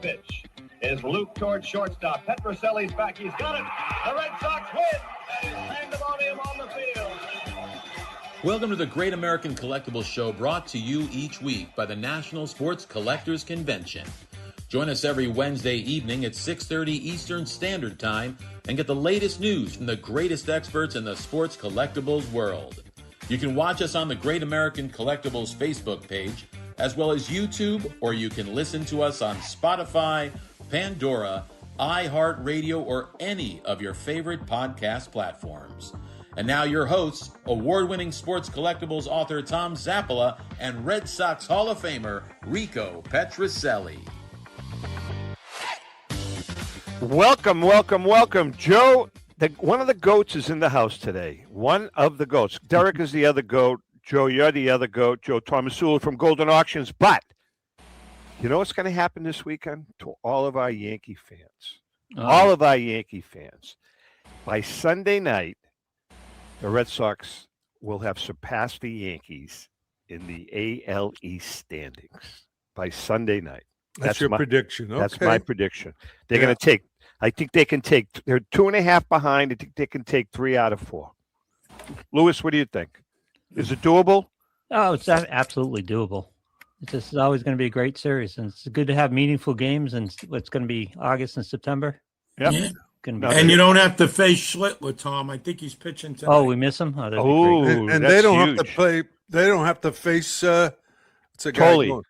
pitch is looped towards shortstop. Petroselli's back. He's got it. The Red Sox win. And it's pandemonium on the field. Welcome to the Great American Collectibles Show, brought to you each week by the National Sports Collectors Convention. Join us every Wednesday evening at 6:30 Eastern Standard Time and get the latest news from the greatest experts in the sports collectibles world. You can watch us on the Great American Collectibles Facebook page, as well as YouTube, or you can listen to us on Spotify, Pandora, iHeartRadio, or any of your favorite podcast platforms. And now your hosts, award-winning sports collectibles author Tom Zappola and Red Sox Hall of Famer Rico Petroselli. Welcome. Joe, one of the goats is in the house today. One of the goats. Derek is the other goat. Joe, you're the other goat. Joe Tomasulo from Goldin Auctions. But you know what's going to happen this weekend to all of our Yankee fans? All of our Yankee fans. By Sunday night, the Red Sox will have surpassed the Yankees in the AL East standings by Sunday night. That's your prediction. Okay. That's my prediction. They're going to take, I think they can take, they're 2.5 behind. I think they can take 3 out of 4. Lewis, what do you think? Is it doable? Oh, it's absolutely doable. It's always going to be a great series, and it's good to have meaningful games. And it's going to be August and September. Yep. Yeah. And you don't have to face Schlittler, Tom. I think he's pitching tonight. Oh, we miss him. And they don't have to play. They don't have to face. What's a guy Toley. called?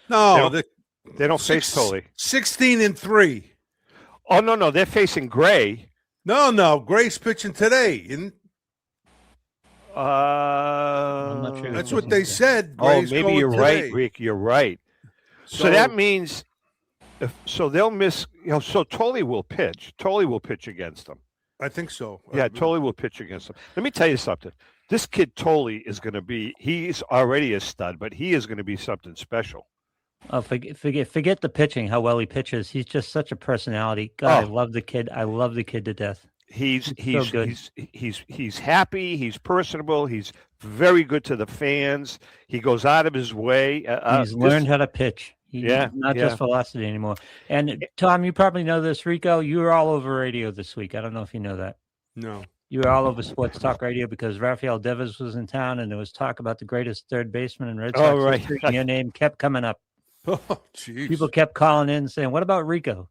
No, they don't face Toley. 16-3. Oh no, they're facing Gray. No, Gray's pitching today. I'm not sure. That's what they said. Oh, Gray's maybe you're going right, today. Rick. You're right. So that means, so they'll miss. So Toley will pitch. Toley will pitch against them. I think so. Yeah, Toley will pitch against them. Let me tell you something. This kid Toley is going to be. He's already a stud, but he is going to be something special. Oh, forget the pitching. How well he pitches. He's just such a personality. God, I love the kid. I love the kid to death. He's so good. He's happy. He's personable. He's very good to the fans. He goes out of his way. He's learned how to pitch. Not just velocity anymore. And Tom, you probably know this. Rico, you were all over radio this week. I don't know if you know that. No. You were all over sports talk radio because Rafael Devers was in town, and there was talk about the greatest third baseman in Red Sox history. And your name kept coming up. Oh, jeez. People kept calling in saying, "What about Rico?"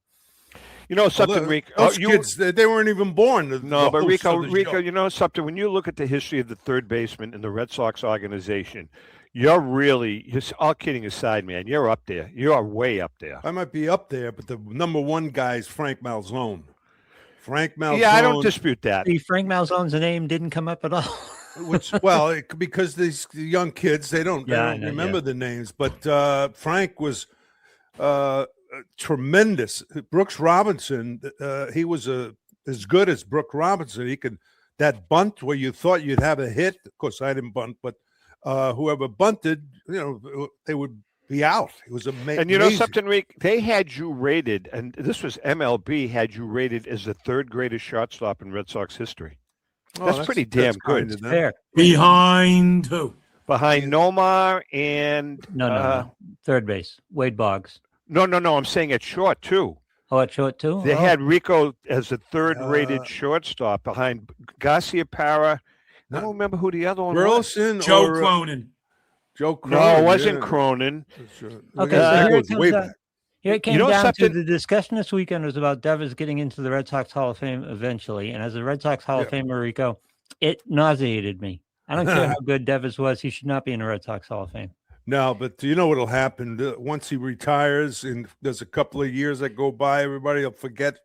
You know something, Rico? Those kids, they weren't even born. No, but Rico, you know something? When you look at the history of the third baseman in the Red Sox organization, you're all kidding aside, man, you're up there. You are way up there. I might be up there, but the number one guy is Frank Malzone. Yeah, I don't dispute that. See, Frank Malzone's name didn't come up at all. Because these young kids, they don't remember the names. But Frank was tremendous. Brooks Robinson, he was as good as Brooks Robinson. He could that bunt where you thought you'd have a hit. Of course, I didn't bunt, but whoever bunted, they would be out. It was amazing. And you know something, Rick? They had you rated, and this was MLB, had you rated as the third greatest shortstop in Red Sox history. That's pretty damn good. Fair. Behind who? Behind Nomar and no. Third base, Wade Boggs. No. I'm saying at short too. Oh, at short too. They had Rico as the third-rated shortstop behind Garcia Parra. I don't remember who the other one Burleson was. Joe Cronin. Joe Cronin. No, it wasn't Cronin. Okay, so here it came down to the discussion this weekend was about Devers getting into the Red Sox Hall of Fame eventually. And as a Red Sox Hall of Famer, Rico, it nauseated me. I don't care how good Devers was. He should not be in the Red Sox Hall of Fame. No, but you know what will happen? Once he retires and there's a couple of years that go by, everybody will forget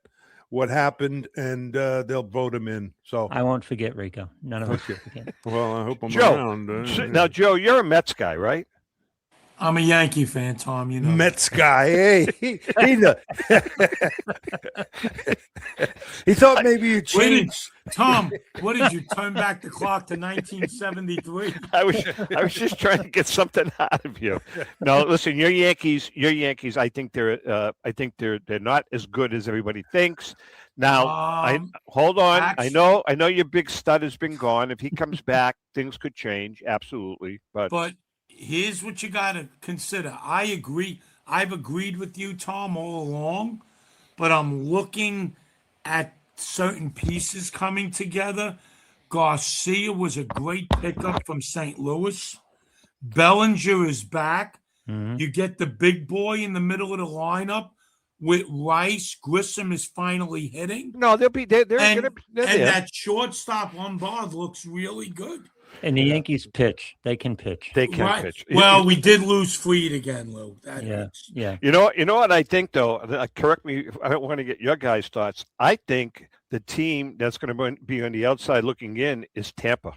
what happened and they'll vote him in. So I won't forget, Rico. None of us will forget. Well, I hope I'm Joe, around. Now, Joe, you're a Mets guy, right? I'm a Yankee fan, Tom. You know Mets guy. Hey, he thought maybe you'd change. Tom, what did you turn back the clock to 1973? I was just trying to get something out of you. No, listen, your Yankees. I think they're not as good as everybody thinks. Now, hold on. Actually, I know your big stud has been gone. If he comes back, things could change. Absolutely, but here's what you got to consider. I agree I've agreed with you, Tom, all along, but I'm looking at certain pieces coming together. Garcia was a great pickup from St. Louis. Bellinger is back. Mm-hmm. You get the big boy in the middle of the lineup with Rice. Grissom is finally hitting. No, they're And there. that shortstop Lombard looks really good. And the Yankees pitch. They can pitch. They can pitch. Well, we did lose Fried again, Lou. That hurts. Yeah. You know what I think, though? Correct me. I don't want to get your guys' thoughts. I think the team that's going to be on the outside looking in is Tampa.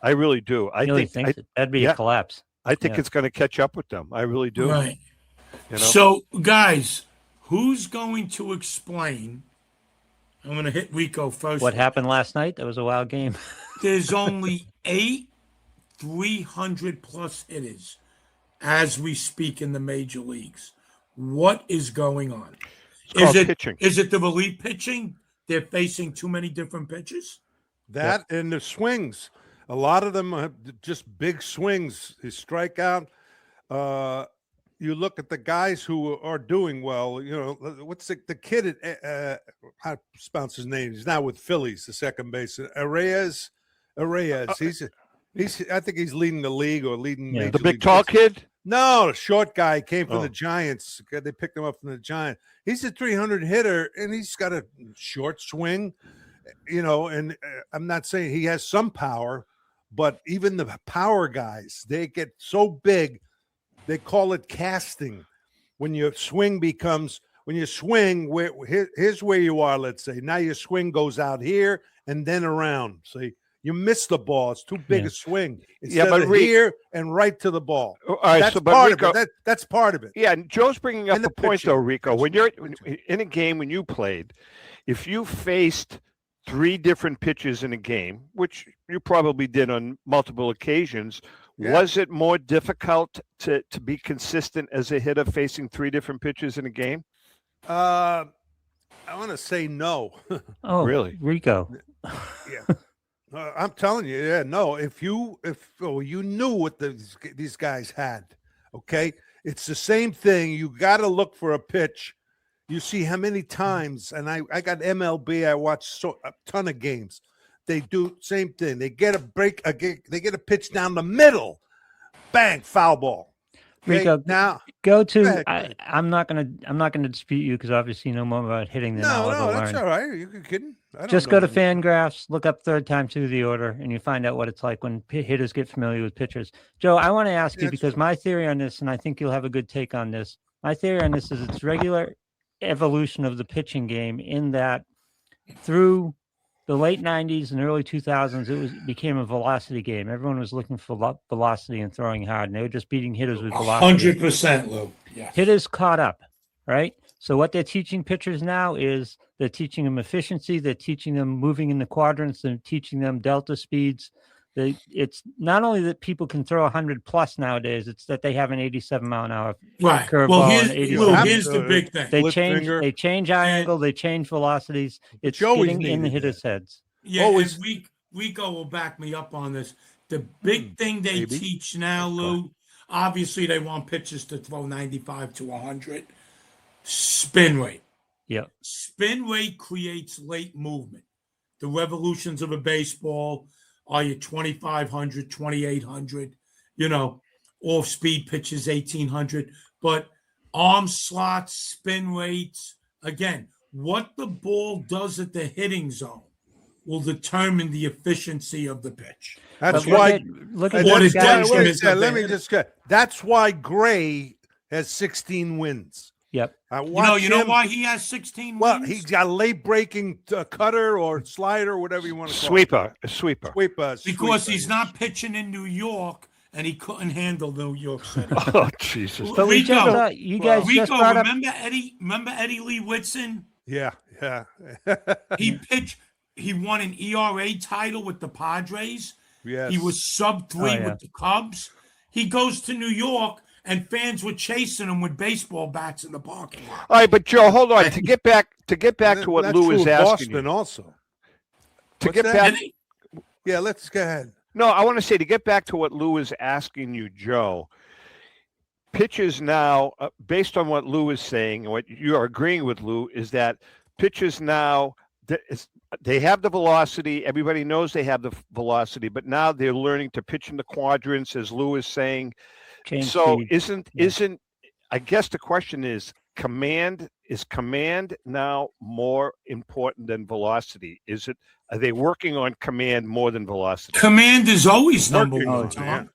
I really do. I really think that'd be a collapse. I think it's going to catch up with them. I really do. Right. You know? So, guys, who's going to explain? I'm going to hit Rico first. What happened last night? That was a wild game. There's only 8 300-plus hitters as we speak in the major leagues. What is going on? It's called pitching. Is it the relief pitching? They're facing too many different pitches? That and the swings. A lot of them are just big swings. They strike out. You look at the guys who are doing well. You know, what's the kid at I pronounce his name. He's now with Phillies, the second baseman. Arraez. He's I think he's leading the league or leading the big tall kid. No, the short guy came from the Giants. They picked him up from the Giants. He's a 300 hitter, and he's got a short swing. You know, and I'm not saying he has some power, but even the power guys, they get so big. They call it casting. When your swing here's where you are, let's say. Now your swing goes out here and then around. See, you miss the ball. It's too big a swing. Instead of here and right to the ball. All right, that's part of it. That's part of it. Yeah, and Joe's bringing up a point, though, Rico. When you're in a game, when you played, if you faced 3 different pitches in a game, which you probably did on multiple occasions, was it more difficult to be consistent as a hitter facing 3 different pitches in a game? I want to say no. Oh, really? Rico. Yeah. I'm telling you, no. If you knew what these guys had, okay, it's the same thing. You got to look for a pitch. You see how many times, and I got MLB. I watched a ton of games. They do same thing. They get a break. They get a pitch down the middle, bang, foul ball. Okay, Rico, now go to. I'm not gonna dispute you because obviously you know more about hitting than I'll ever learn. That's all right. You're kidding. Just go to Fangraphs, look up third time through the order, and you find out what it's like when hitters get familiar with pitchers. Joe, I want to ask you because my theory on this, and I think you'll have a good take on this. My theory on this is it's regular evolution of the pitching game in that through the late 90s and early 2000s, it became a velocity game. Everyone was looking for velocity and throwing hard, and they were just beating hitters with velocity. 100%, Lou. Yeah. Hitters caught up, right? So what they're teaching pitchers now is they're teaching them efficiency. They're teaching them moving in the quadrants. They're teaching them delta speeds. It's not only that people can throw 100 plus nowadays, it's that they have an 87 mile an hour curveball. Well, here's the big thing. They change eye angle, they change velocities. It's getting in the hitters' heads. Yeah, and Rico will back me up on this. The big thing they teach now, Lou, obviously they want pitchers to throw 95 to 100. Spin rate. Yeah. Spin rate creates late movement. The revolutions of a baseball are your 2,500, 2,800, off-speed pitches, 1,800. But arm slots, spin rates, again, what the ball does at the hitting zone will determine the efficiency of the pitch. That's why. Look at what is let me just get. That's why Gray has 16 wins. Yep. You know why he has 16 wins? Well, he's got a late breaking cutter or slider, whatever you want to call it. Sweeper. Because he's not pitching in New York and he couldn't handle New York City. Oh, Jesus. But Rico, you guys just brought up... Remember Eddie Lee Whitson? Yeah. He won an ERA title with the Padres. Yes. He was sub-3 with the Cubs. He goes to New York and fans were chasing him with baseball bats in the parking lot. All right, but Joe, hold on. To get back to what Lou is asking Boston you. Also. Yeah, let's go ahead. No, I want to say to get back to what Lou is asking you, Joe. pitchers now, based on what Lou is saying and what you are agreeing with, Lou, is that pitchers now, they have the velocity. Everybody knows they have the velocity, but now they're learning to pitch in the quadrants, as Lou is saying. So isn't I guess the question is command now more important than velocity? Are they working on command more than velocity? Command is always number one. Yeah.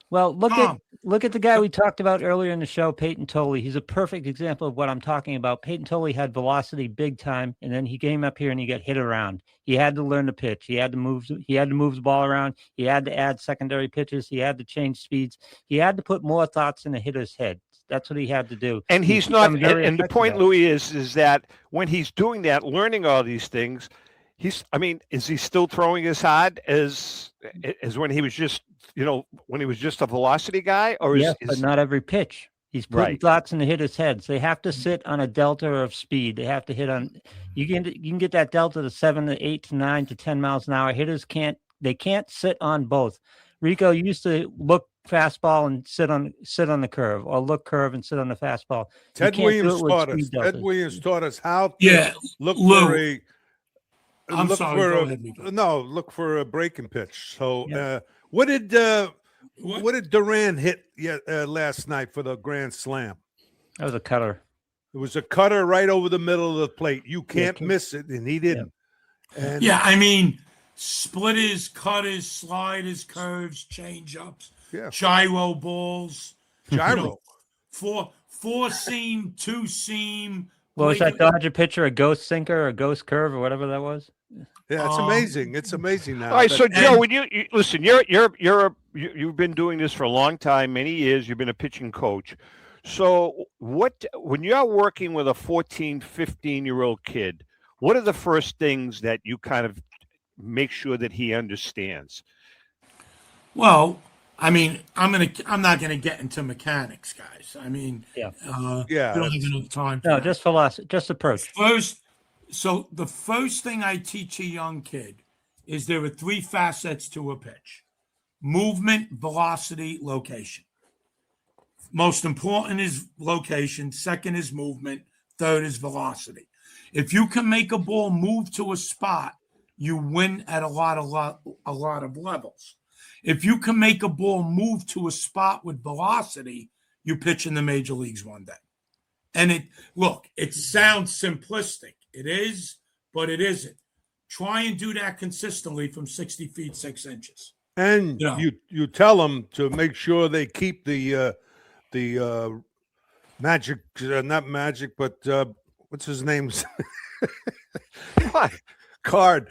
Well, look at the guy we talked about earlier in the show, Peyton Tolley. He's a perfect example of what I'm talking about. Peyton Tolley had velocity big time, and then he came up here and he got hit around. He had to learn to pitch. He had to move the ball around. He had to add secondary pitches. He had to change speeds. He had to put more thoughts in the hitter's head. That's what he had to do. And he's not. And the point, Louis, is that when he's doing that, learning all these things, is he still throwing as hard as when he was just, when he was just a velocity guy? Or but not every pitch. He's putting thoughts in the hitter's heads. They have to sit on a delta of speed. They have to hit on. You can get that delta to 7 to 8 to 9 to 10 miles an hour. Hitters can't sit on both. Rico used to look fastball and sit on the curve, or look curve and sit on the fastball. Ted Williams taught us how to look for a. I'm sorry. Look for a breaking pitch. So, what did Duran hit last night for the grand slam? That was a cutter. It was a cutter right over the middle of the plate. You can't miss it, and he didn't. Yeah. And, splitters, cutters, sliders, curves, change-ups, gyro balls. Four seam, two seam. Well, was that Dodger pitcher a ghost sinker or a ghost curve or whatever that was? Yeah, it's amazing. It's amazing now. All right, so Joe, when you listen, you've been doing this for a long time, many years. You've been a pitching coach. So when you're working with a 14, 15-year-old kid, what are the first things that you kind of make sure that he understands? Well, I'm not gonna get into mechanics, guys. We don't have enough time. No, just philosophy, just approach. So the first thing I teach a young kid is there are 3 facets to a pitch: movement, velocity, location. Most important is location. Second is movement. Third is velocity. If you can make a ball move to a spot, you win at a lot of levels. If you can make a ball move to a spot with velocity, you pitch in the major leagues one day. And it sounds simplistic. It is, but it isn't. Try and do that consistently from 60 feet, 6 inches. And you tell them to make sure they keep the magic, not magic, but what's his name? Card.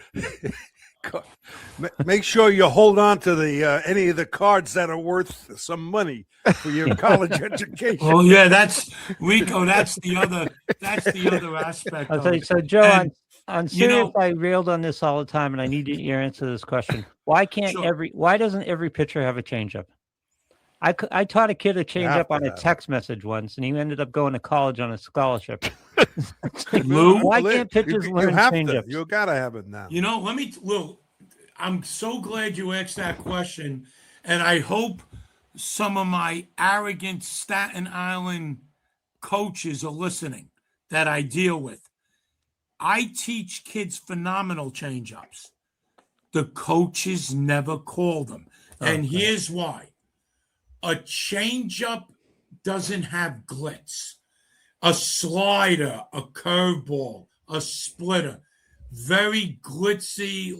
Make sure you hold on to the any of the cards that are worth some money for your college education. Oh yeah, that's Rico. That's the other aspect. I'll tell you, so Joe, on serious, I railed on this all the time, and I need your answer to this question: Why doesn't every pitcher have a changeup? I taught a kid a changeup on a text message once, and he ended up going to college on a scholarship. Why can't pitchers learn changeups? You gotta have it now. I'm so glad you asked that question, and I hope some of my arrogant Staten Island coaches are listening that I deal with. I teach kids phenomenal changeups. The coaches never call them, and here's why. A changeup doesn't have glitz. A slider, a curveball, a splitter, very glitzy,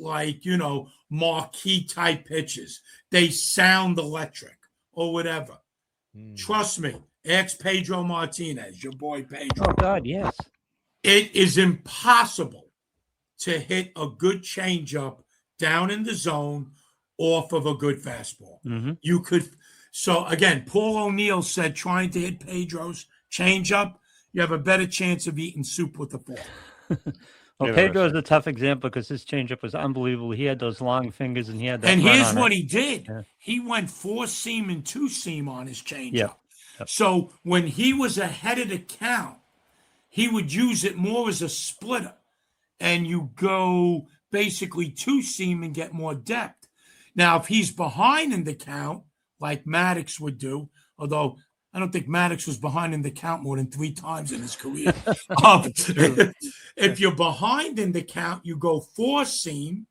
marquee type pitches. They sound electric or whatever. Trust me. Ask Pedro Martinez, your boy Pedro. Oh, God, yes. It is impossible to hit a good changeup down in the zone off of a good fastball. Mm-hmm. You could. So, again, Paul O'Neill said trying to hit Pedro's changeup, you have a better chance of eating soup with the fork. Well, Pedro is a tough example because his changeup was unbelievable. He had those long fingers, and he had that. And here's what he did. Yeah. He went 4-seam and 2-seam on his changeup. Yep. So when he was ahead of the count, he would use it more as a splitter. And you go basically 2-seam and get more depth. Now, if he's behind in the count, like Maddox would do, although I don't think Maddox was behind in the count more than 3 times in his career. If you're behind in the count, you go 4-seam.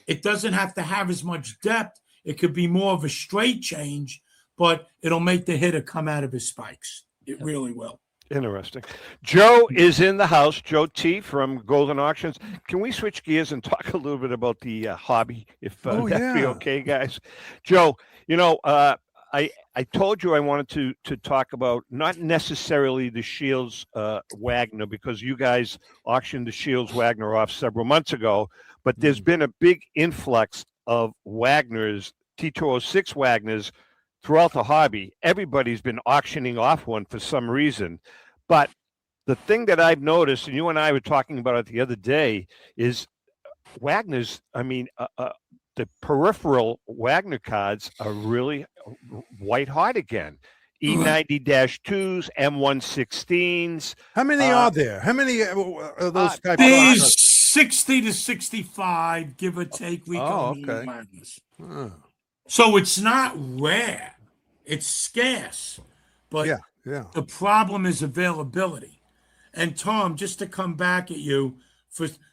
It doesn't have to have as much depth. It could be more of a straight change, but it'll make the hitter come out of his spikes. It really will. Interesting. Joe is in the house. Joe T from Goldin Auctions. Can we switch gears and talk a little bit about the hobby, if that'd be okay, guys? Joe, I told you I wanted to talk about not necessarily the Shields Wagner, because you guys auctioned the Shields Wagner off several months ago, but there's been a big influx of Wagners, T206 Wagners, throughout the hobby. Everybody's been auctioning off one for some reason. But the thing that I've noticed, and you and I were talking about it the other day, is Wagners, the peripheral Wagner cards are really white hot again. E90-2s, M116s. How many are there? How many are those types? There's 60 to 65, give or take. Okay. Wagners. So it's not rare. It's scarce. But the problem is availability. And Tom, just to come back at you,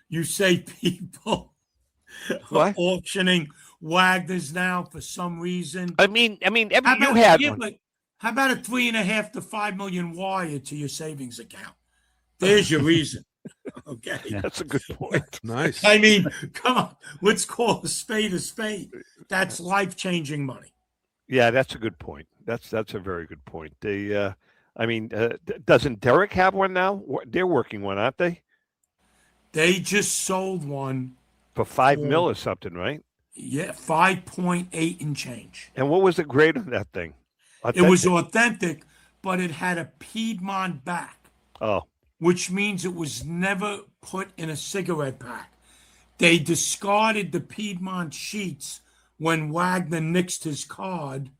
you say people are auctioning Wagners now for some reason. You had one. But how about a $3.5 to $5 million wire to your savings account? There's your reason. Okay. That's a good point. Nice. I mean, come on. Let's call a spade a spade. That's life-changing money. Yeah, that's a good point. That's a very good point. Doesn't Derek have one now? They're working one, aren't they? They just sold one for $5 million or something, right? Yeah, 5.8 and change. And what was the grade on that thing? Authentic? It was authentic, but it had a Piedmont back. Oh. Which means it was never put in a cigarette pack. They discarded the Piedmont sheets when Wagner nixed his card,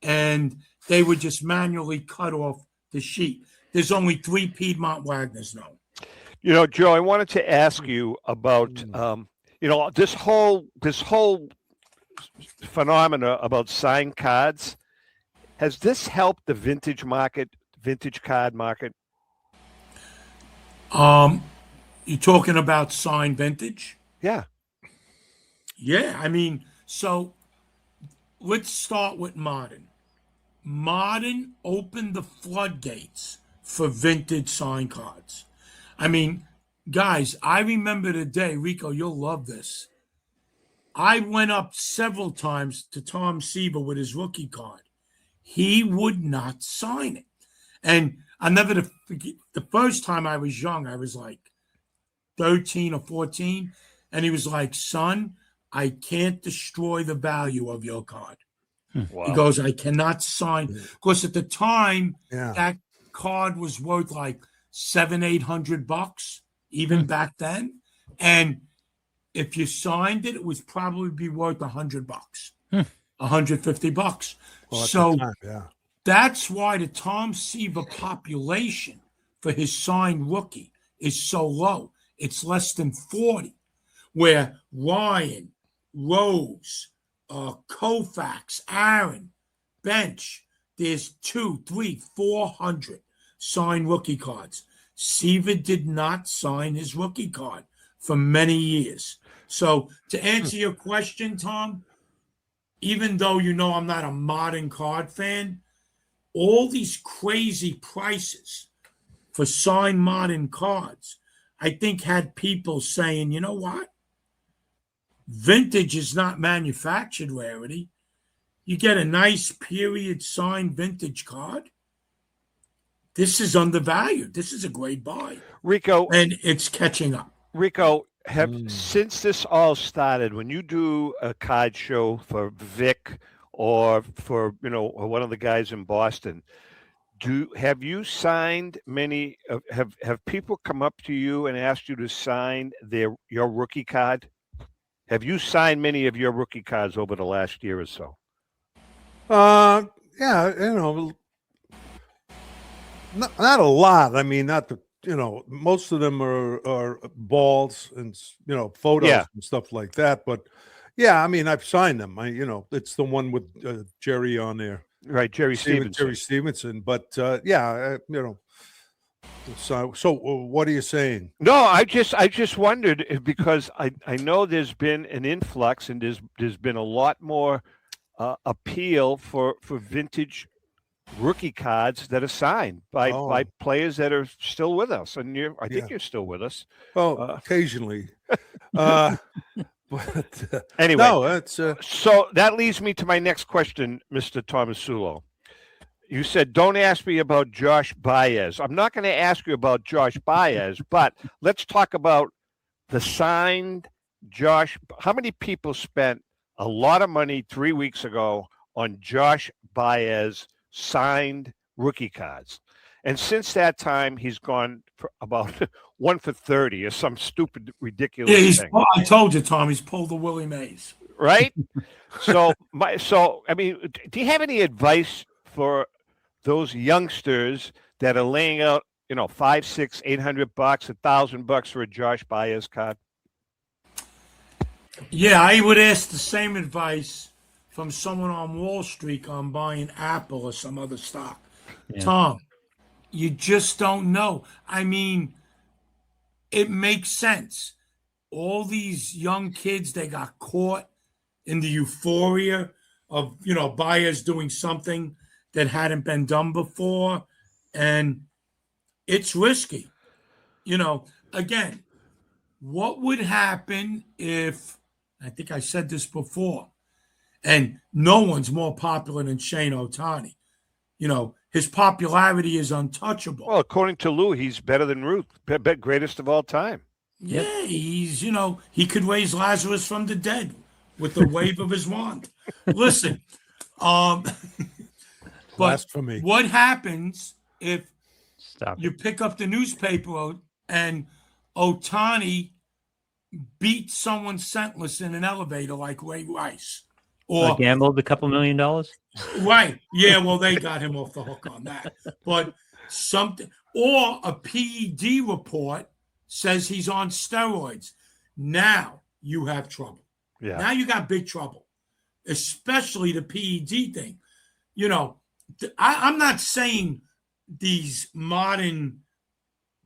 and they would just manually cut off the sheet. There's only 3 Piedmont Wagners known. Joe, I wanted to ask you about this whole phenomena about signed cards. Has this helped the vintage card market? You're talking about signed vintage? Yeah. Yeah, so let's start with modern. Modern opened the floodgates for vintage signed cards. Guys, I remember the day, Rico, you'll love this. I went up several times to Tom Seaver with his rookie card. He would not sign it. And I'll never forget, the first time I was young, I was like 13 or 14. And he was like, son, I can't destroy the value of your card. Wow. He goes, I cannot sign. Of course, at the time, that card was worth like $700-800, even back then. And if you signed it, it would probably be worth $100, $150. Well, so time, that's why the Tom Seaver population for his signed rookie is so low. It's less than 40, where Ryan, Rose, Koufax, Aaron, Bench, there's 200, 300, 400 signed rookie cards. Seaver did not sign his rookie card for many years. So to answer your question, Tom, even though I'm not a modern card fan, all these crazy prices for signed modern cards, I think had people saying, you know what? Vintage is not manufactured rarity. You get a nice period signed vintage card. This is undervalued. This is a great buy. Rico. And it's catching up. Rico, since this all started, when you do a card show for Vic or for, one of the guys in Boston, have you signed many, have people come up to you and asked you to sign your rookie card? Have you signed many of your rookie cards over the last year or so? Yeah, not a lot. Not the, most of them are balls and, photos and stuff like that. But yeah, I've signed them. It's the one with Jerry on there. Right, Jerry Stevenson. But So what are you saying? No, I just wondered because I know there's been an influx and there's been a lot more appeal for vintage rookie cards that are signed by players that are still with us, and I think you're still with us. Well, occasionally. But anyway, no, that's so that leads me to my next question, Mr. Tomasulo. You said, don't ask me about Josh Baez. I'm not going to ask you about Josh Baez, but let's talk about the signed Josh. How many people spent a lot of money 3 weeks ago on Josh Baez signed rookie cards? And since that time, he's gone for about 1 for 30 or some stupid, ridiculous thing. I told you, Tom, he's pulled the Willie Mays. Right? So, I mean, do you have any advice for those youngsters that are laying out, $500, $600, $800, $1,000 for a Josh Baez card? Yeah, I would ask the same advice from someone on Wall Street on buying Apple or some other stock. Yeah. Tom, you just don't know. I mean, it makes sense. All these young kids, they got caught in the euphoria of, Baez doing something that hadn't been done before, and it's risky. Again, what would happen if, I think I said this before, and no one's more popular than Shane Ohtani. His popularity is untouchable. Well, according to Lou, he's better than Ruth, greatest of all time. Yeah, he's, he could raise Lazarus from the dead with the wave of his wand. Listen, blasphemy. What happens if you pick up the newspaper and Ohtani beats someone senseless in an elevator like Ray Rice? Or gambled a couple $1 million? Right. Yeah, well, they got him off the hook on that. But something, or a PED report says he's on steroids. Now you have trouble. Yeah. Now you got big trouble, especially the PED thing. I'm not saying these modern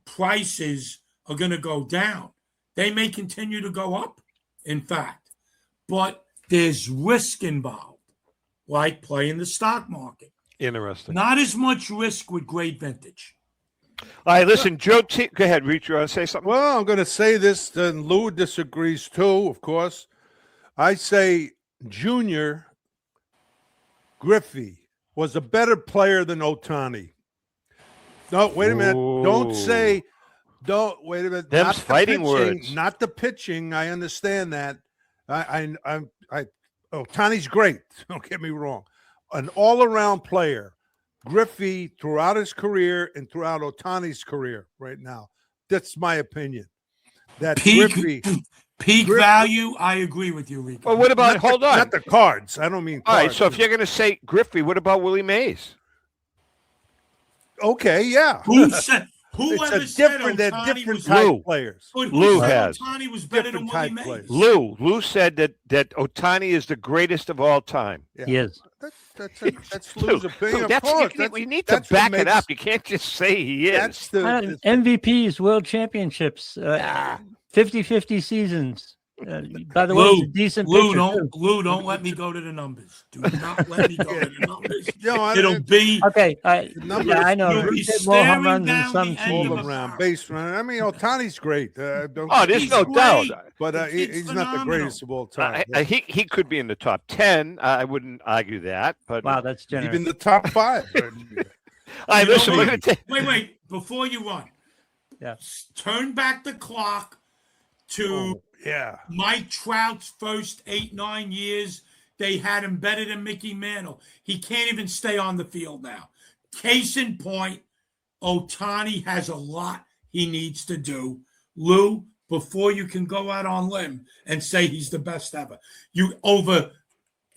prices are going to go down. They may continue to go up, in fact. But there's risk involved, like playing the stock market. Interesting. Not as much risk with great vintage. All right, listen, Joe T. Go ahead, Reach. You want to say something? Well, I'm going to say this, then Lou disagrees too, of course. I say Junior Griffey was a better player than Ohtani. No, wait a minute. Don't wait a minute. Them's fighting words. Not the pitching. I understand that. Ohtani's great. Don't get me wrong. An all-around player. Griffey throughout his career and throughout Ohtani's career right now. That's my opinion. That peak value, I agree with you, Rico. Well, what about, hold on. Not the cards. I don't mean cards. All right, so if you're going to say Griffey, what about Willie Mays? Okay, yeah. Whoever said Ohtani was type players. Lou has. Ohtani was better than Willie Mays. Lou said that Ohtani is the greatest of all time. Yeah. He is. That's Lou's opinion. We need to back it up. You can't just say he is. That's the MVPs, world championships, 50-50 seasons. By the way, it's a decent Lou, don't let me go to the numbers. Do not let me go to the numbers. It'll be okay. I know. He hit more home runs than some all around base running. I mean, Ohtani's great. There's no doubt. But he's not the greast of all time. He could be in the top 10. I wouldn't argue that. But wow, that's generous. Even the top 5. All right, listen. Wait. Before you run, turn back the clock to Mike Trout's first 8-9 years. They had him better than Mickey Mantle. He can't even stay on the field now. Case in point, Ohtani has a lot he needs to do. Lou, before you can go out on limb and say he's the best ever, you over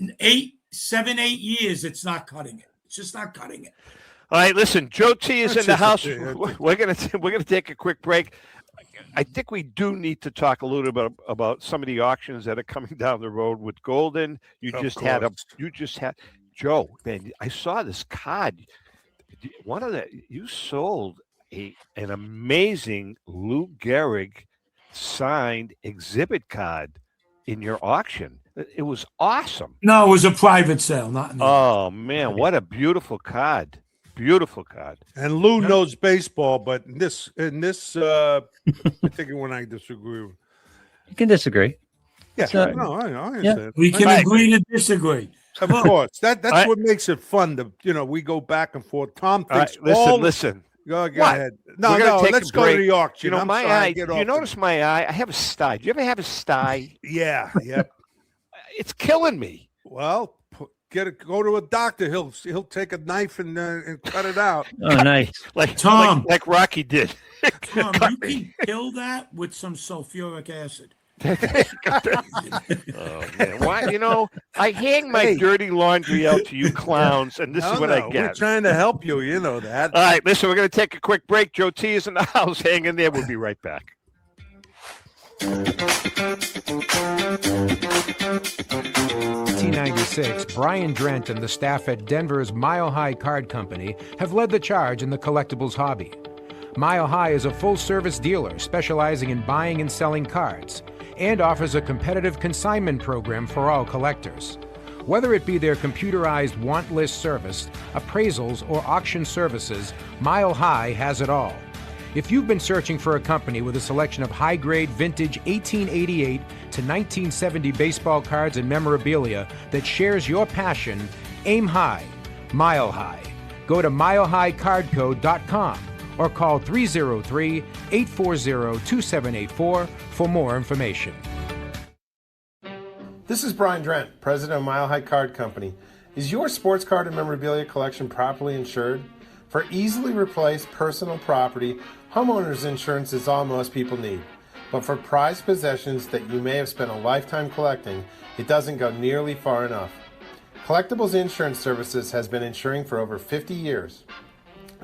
7-8 years, it's not cutting it. It's just not cutting it. All right, listen. Joe T is in the house. We're gonna take a quick break. I think we do need to talk a little bit about some of the auctions that are coming down the road with Goldin. You just had Joe, man, I saw this card. You sold an amazing Lou Gehrig signed exhibit card in your auction. It was awesome. No, it was a private sale, not. Oh man, what a beautiful card! Beautiful card. And Lou knows baseball, but in this, I think when I disagree. You can disagree. Yeah, So, no, I understand. We can agree to disagree. Of course, that's what makes it fun. We go back and forth. Tom thinks. Listen. Go ahead. No, let's go to the auction. My eye. You notice my eye? I have a sty. Do you ever have a sty? Yeah. It's killing me. Well, go to a doctor. He'll take a knife and cut it out. Oh, nice. Like Tom, like Rocky did. Tom, you can kill that with some sulfuric acid. Oh man! Why? I hang my dirty laundry out to you clowns, and this is what I get. We're trying to help you. You know that. All right, listen. We're going to take a quick break. Joe T is in the house. Hang in there. We'll be right back. 1996, Brian Drent and the staff at Denver's Mile High Card Company have led the charge in the collectibles hobby. Mile High is a full-service dealer specializing in buying and selling cards, and offers a competitive consignment program for all collectors. Whether it be their computerized want list service, appraisals, or auction services, Mile High has it all. If you've been searching for a company with a selection of high-grade vintage 1888 to 1970 baseball cards and memorabilia that shares your passion, aim high, Mile High. Go to milehighcardco.com or call 303-840-2784 for more information. This is Brian Drent, president of Mile High Card Company. Is your sports card and memorabilia collection properly insured? For easily replaced personal property, homeowners insurance is all most people need. But for prized possessions that you may have spent a lifetime collecting, it doesn't go nearly far enough. Collectibles Insurance Services has been insuring for over 50 years.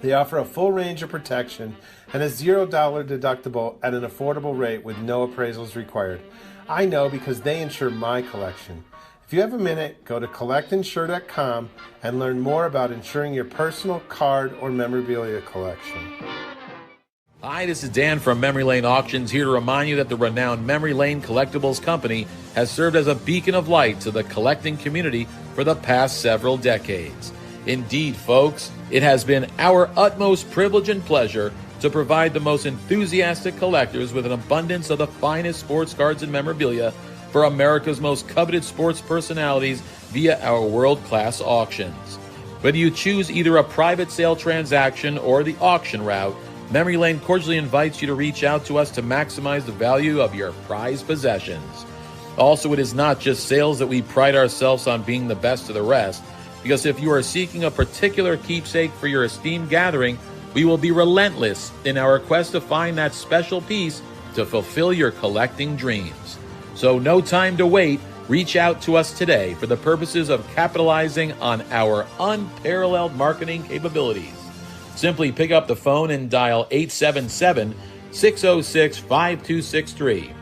They offer a full range of protection and a $0 deductible at an affordable rate with no appraisals required. I know because they insure my collection. If you have a minute, go to collectinsure.com and learn more about insuring your personal card or memorabilia collection. Hi, this is Dan from Memory Lane Auctions, here to remind you that the renowned Memory Lane Collectibles Company has served as a beacon of light to the collecting community for the past several decades. Indeed, folks, it has been our utmost privilege and pleasure to provide the most enthusiastic collectors with an abundance of the finest sports cards and memorabilia for America's most coveted sports personalities via our world-class auctions. Whether you choose either a private sale transaction or the auction route, Memory Lane cordially invites you to reach out to us to maximize the value of your prized possessions. Also, it is not just sales that we pride ourselves on being the best of the rest, because if you are seeking a particular keepsake for your esteemed gathering, we will be relentless in our quest to find that special piece to fulfill your collecting dreams. So no time to wait. Reach out to us today for the purposes of capitalizing on our unparalleled marketing capabilities. Simply pick up the phone and dial 877-606-5263.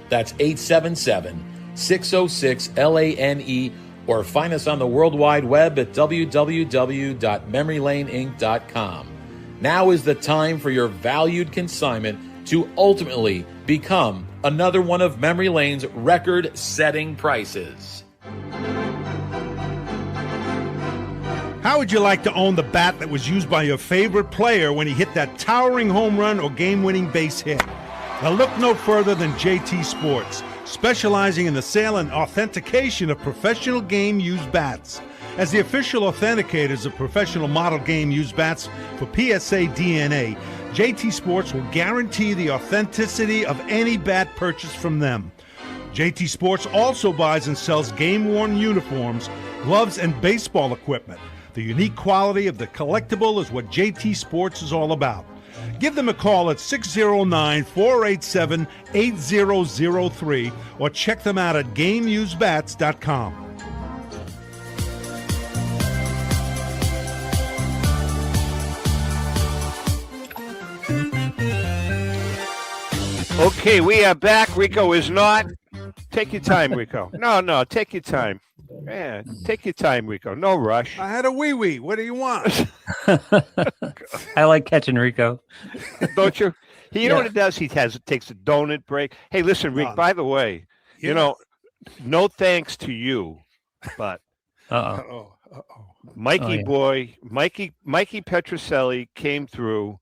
That's 877-606-LANE, or find us on the World Wide Web at www.memorylaneinc.com. Now is the time for your valued consignment to ultimately become another one of Memory Lane's record-setting prices. How would you like to own the bat that was used by your favorite player when he hit that towering home run or game-winning base hit? Now look no further than JT Sports, specializing in the sale and authentication of professional game-used bats. As the official authenticators of professional model game-used bats for PSA DNA, JT Sports will guarantee the authenticity of any bat purchased from them. JT Sports also buys and sells game-worn uniforms, gloves, and baseball equipment. The unique quality of the collectible is what JT Sports is all about. Give them a call at 609-487-8003 or check them out at GameUseBats.com. Okay, we are back. Rico is not. Take your time, Rico. No, take your time. Yeah, take your time, Rico. No rush. I had a wee-wee. What do you want? I like catching Rico. Don't you? You know what it does? He takes a donut break. Hey, listen, Rick, by the way, you know, no thanks to you, but Mikey Petroselli came through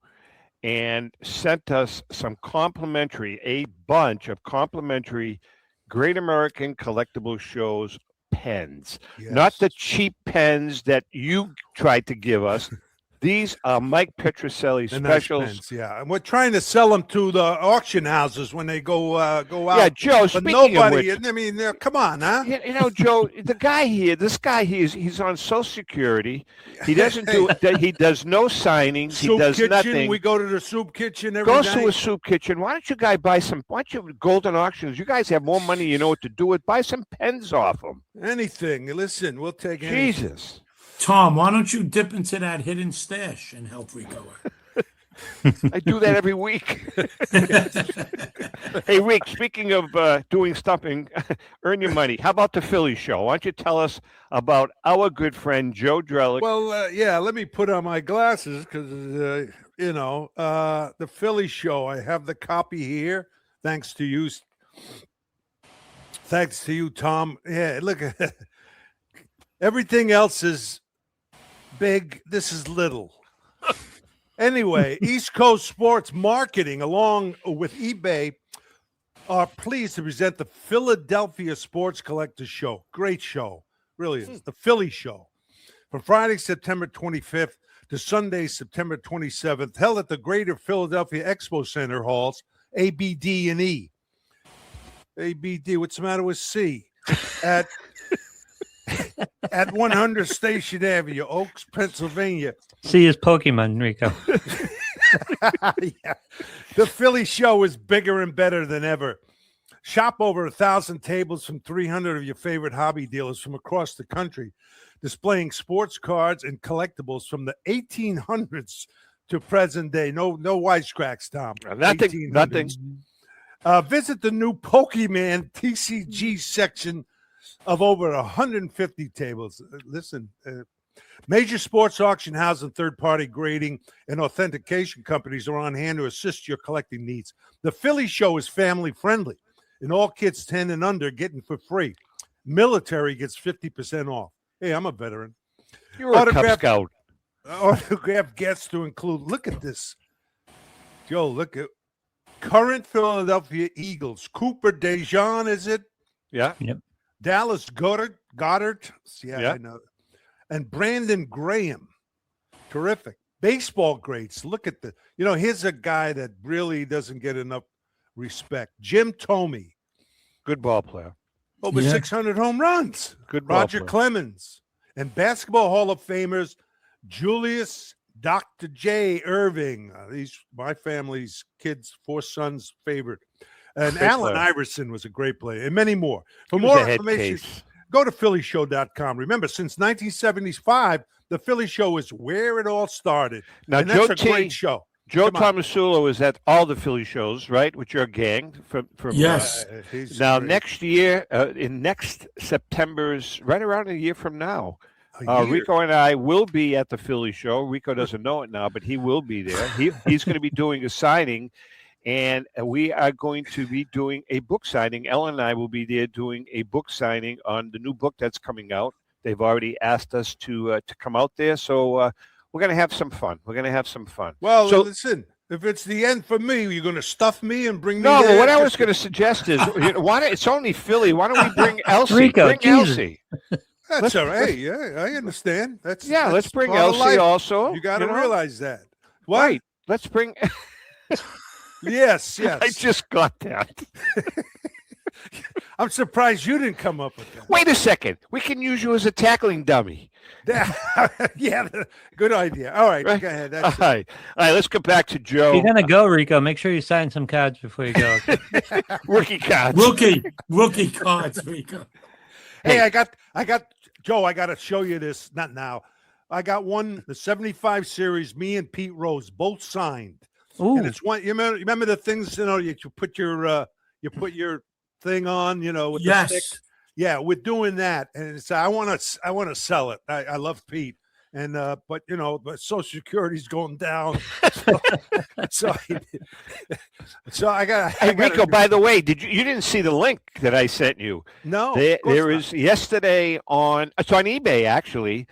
and sent us a bunch of complimentary Great American Collectible Shows pens. Yes. Not the cheap pens that you tried to give us. These are Mike Petroselli specials. Nice pens, yeah, and we're trying to sell them to the auction houses when they go out. Yeah, Joe. But nobody. I mean, come on, huh? You know, Joe. This guy here, he's on Social Security. He doesn't do. He does no signings. Soup he does kitchen, nothing. We go to the soup kitchen every day. Goes to a soup kitchen. Why don't you guys buy some? Why don't you Goldin Auctions? You guys have more money. You know what to do with. Buy some pens off them. Anything. Listen, we'll take anything. Jesus. Tom, why don't you dip into that hidden stash and help Rico out? I do that every week. Hey, Rick, speaking of doing stuffing, earn your money. How about the Philly show? Why don't you tell us about our good friend, Joe Drellick? Well, let me put on my glasses because, the Philly show, I have the copy here. Thanks to you. Thanks to you, Tom. Yeah, look, everything else is big. This is little. Anyway, East Coast Sports Marketing, along with eBay, are pleased to present the Philadelphia Sports Collectors Show. Great show. Really is. The Philly Show. From Friday, September 25th to Sunday, September 27th, held at the Greater Philadelphia Expo Center halls, ABD and E. ABD, what's the matter with C? At 100 Station Avenue, Oaks, Pennsylvania. See his Pokemon, Rico. Yeah. The Philly show is bigger and better than ever. Shop over 1,000 tables from 300 of your favorite hobby dealers from across the country, displaying sports cards and collectibles from the 1800s to present day. No wisecracks, Tom. Nothing. Visit the new Pokemon TCG section of over 150 tables. Listen, major sports auction houses and third-party grading and authentication companies are on hand to assist your collecting needs. The Philly show is family-friendly, and all kids 10 and under getting for free. Military gets 50% off. Hey, I'm a veteran. You're a Cub Scout. Autograph guests to include. Look at this. Joe, look at current Philadelphia Eagles. Cooper DeJean, is it? Yeah. Yep. Dallas Goddard. Yeah, I know. And Brandon Graham. Terrific. Baseball greats. Look at here's a guy that really doesn't get enough respect. Jim Thome. Good ball player. Over 600 home runs. Good ball Roger player. Clemens. And Basketball Hall of Famers Julius Dr. J. Irving. These my family's kids, 4 sons' favorite. And great Allen player. Iverson was a great player, and many more. For He was more a head information, case. go to PhillyShow.com. Remember, since 1975, the Philly Show is where it all started. Now, and that's a great show. Joe Tomasulo is at all the Philly shows, right? With your gang from Yes. Now, next year, in next September's, right around a year from now, Rico and I will be at the Philly show. Rico doesn't know it now, but he will be there. He's going to be doing a signing, and we are going to be doing a book signing. Ellen and I will be there doing a book signing on the new book that's coming out. They've already asked us to come out there, so we're going to have some fun. Well, so, listen, if it's the end for me, you're going to stuff me and bring me No, there? but what I was going to suggest is, it's only Philly. Why don't we bring Elsie? Rico, bring Jesus. Elsie. That's all right. Yeah, I understand. That's let's bring part of Elsie life. also. You got to realize that. What? Right. Let's bring. Yes. I just got that. I'm surprised you didn't come up with that. Wait a second. We can use you as a tackling dummy. Yeah, good idea. All right, go ahead. All right. Let's get back to Joe. If you're gonna go, Rico, make sure you sign some cards before you go. Rookie cards. Rookie cards, Rico. Hey, I got Joe. I got to show you this. Not now. I got the 75 series. Me and Pete Rose both signed. Ooh. And it's one. You remember the things? You put your thing on. With the stick. Yeah, we're doing that, and it's I want to sell it. I love Pete, and but but Social Security's going down, so I got. Hey, Rico, by the way, you didn't see the link that I sent you? No, there is yesterday on it's on eBay actually.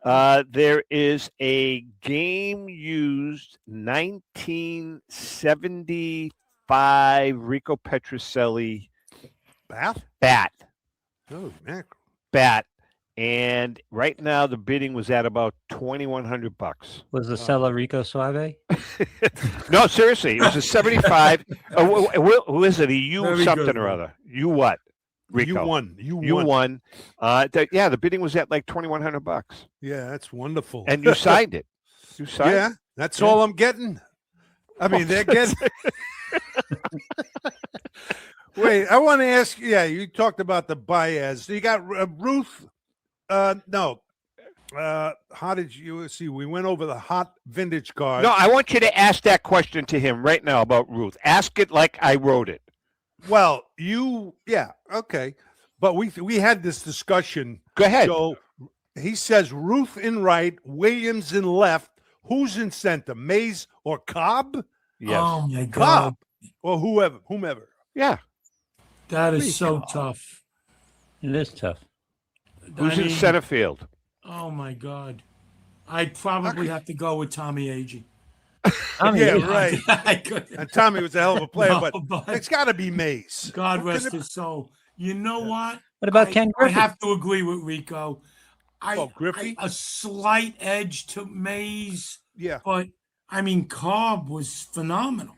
There is a game used 1975 Rico Petrocelli bat. Oh, man. Bat. And right now the bidding was at about $2,100. Was the seller Rico Suave? No, seriously, it was a 75. Who is it? A U Very something good, or man. other. You what? Rico. You won. The bidding was at like $2,100. Yeah, that's wonderful. And you signed it. You signed it. Yeah, that's all I'm getting. I mean, they're getting. Wait, I want to ask. Yeah, you talked about the Baez. So you got Ruth. No. How did you see? We went over the hot vintage card. No, I want you to ask that question to him right now about Ruth. Ask it like I wrote it. Well, okay. But we had this discussion. Go ahead. So he says Ruth in right, Williams in left. Who's in center, Mays or Cobb? Yes. Oh my God. Cobb or whomever. Yeah. That is so tough. It is tough. Who's in center field? Oh my God. I'd probably have to go with Tommy Agee. Right. I couldn't. And Tommy was a hell of a player, No, but it's got to be Mays. God rest his soul. You know what? What about Ken I Griffey? have to agree with Rico. Griffey? A slight edge to Mays. Yeah. But, I mean, Cobb was phenomenal.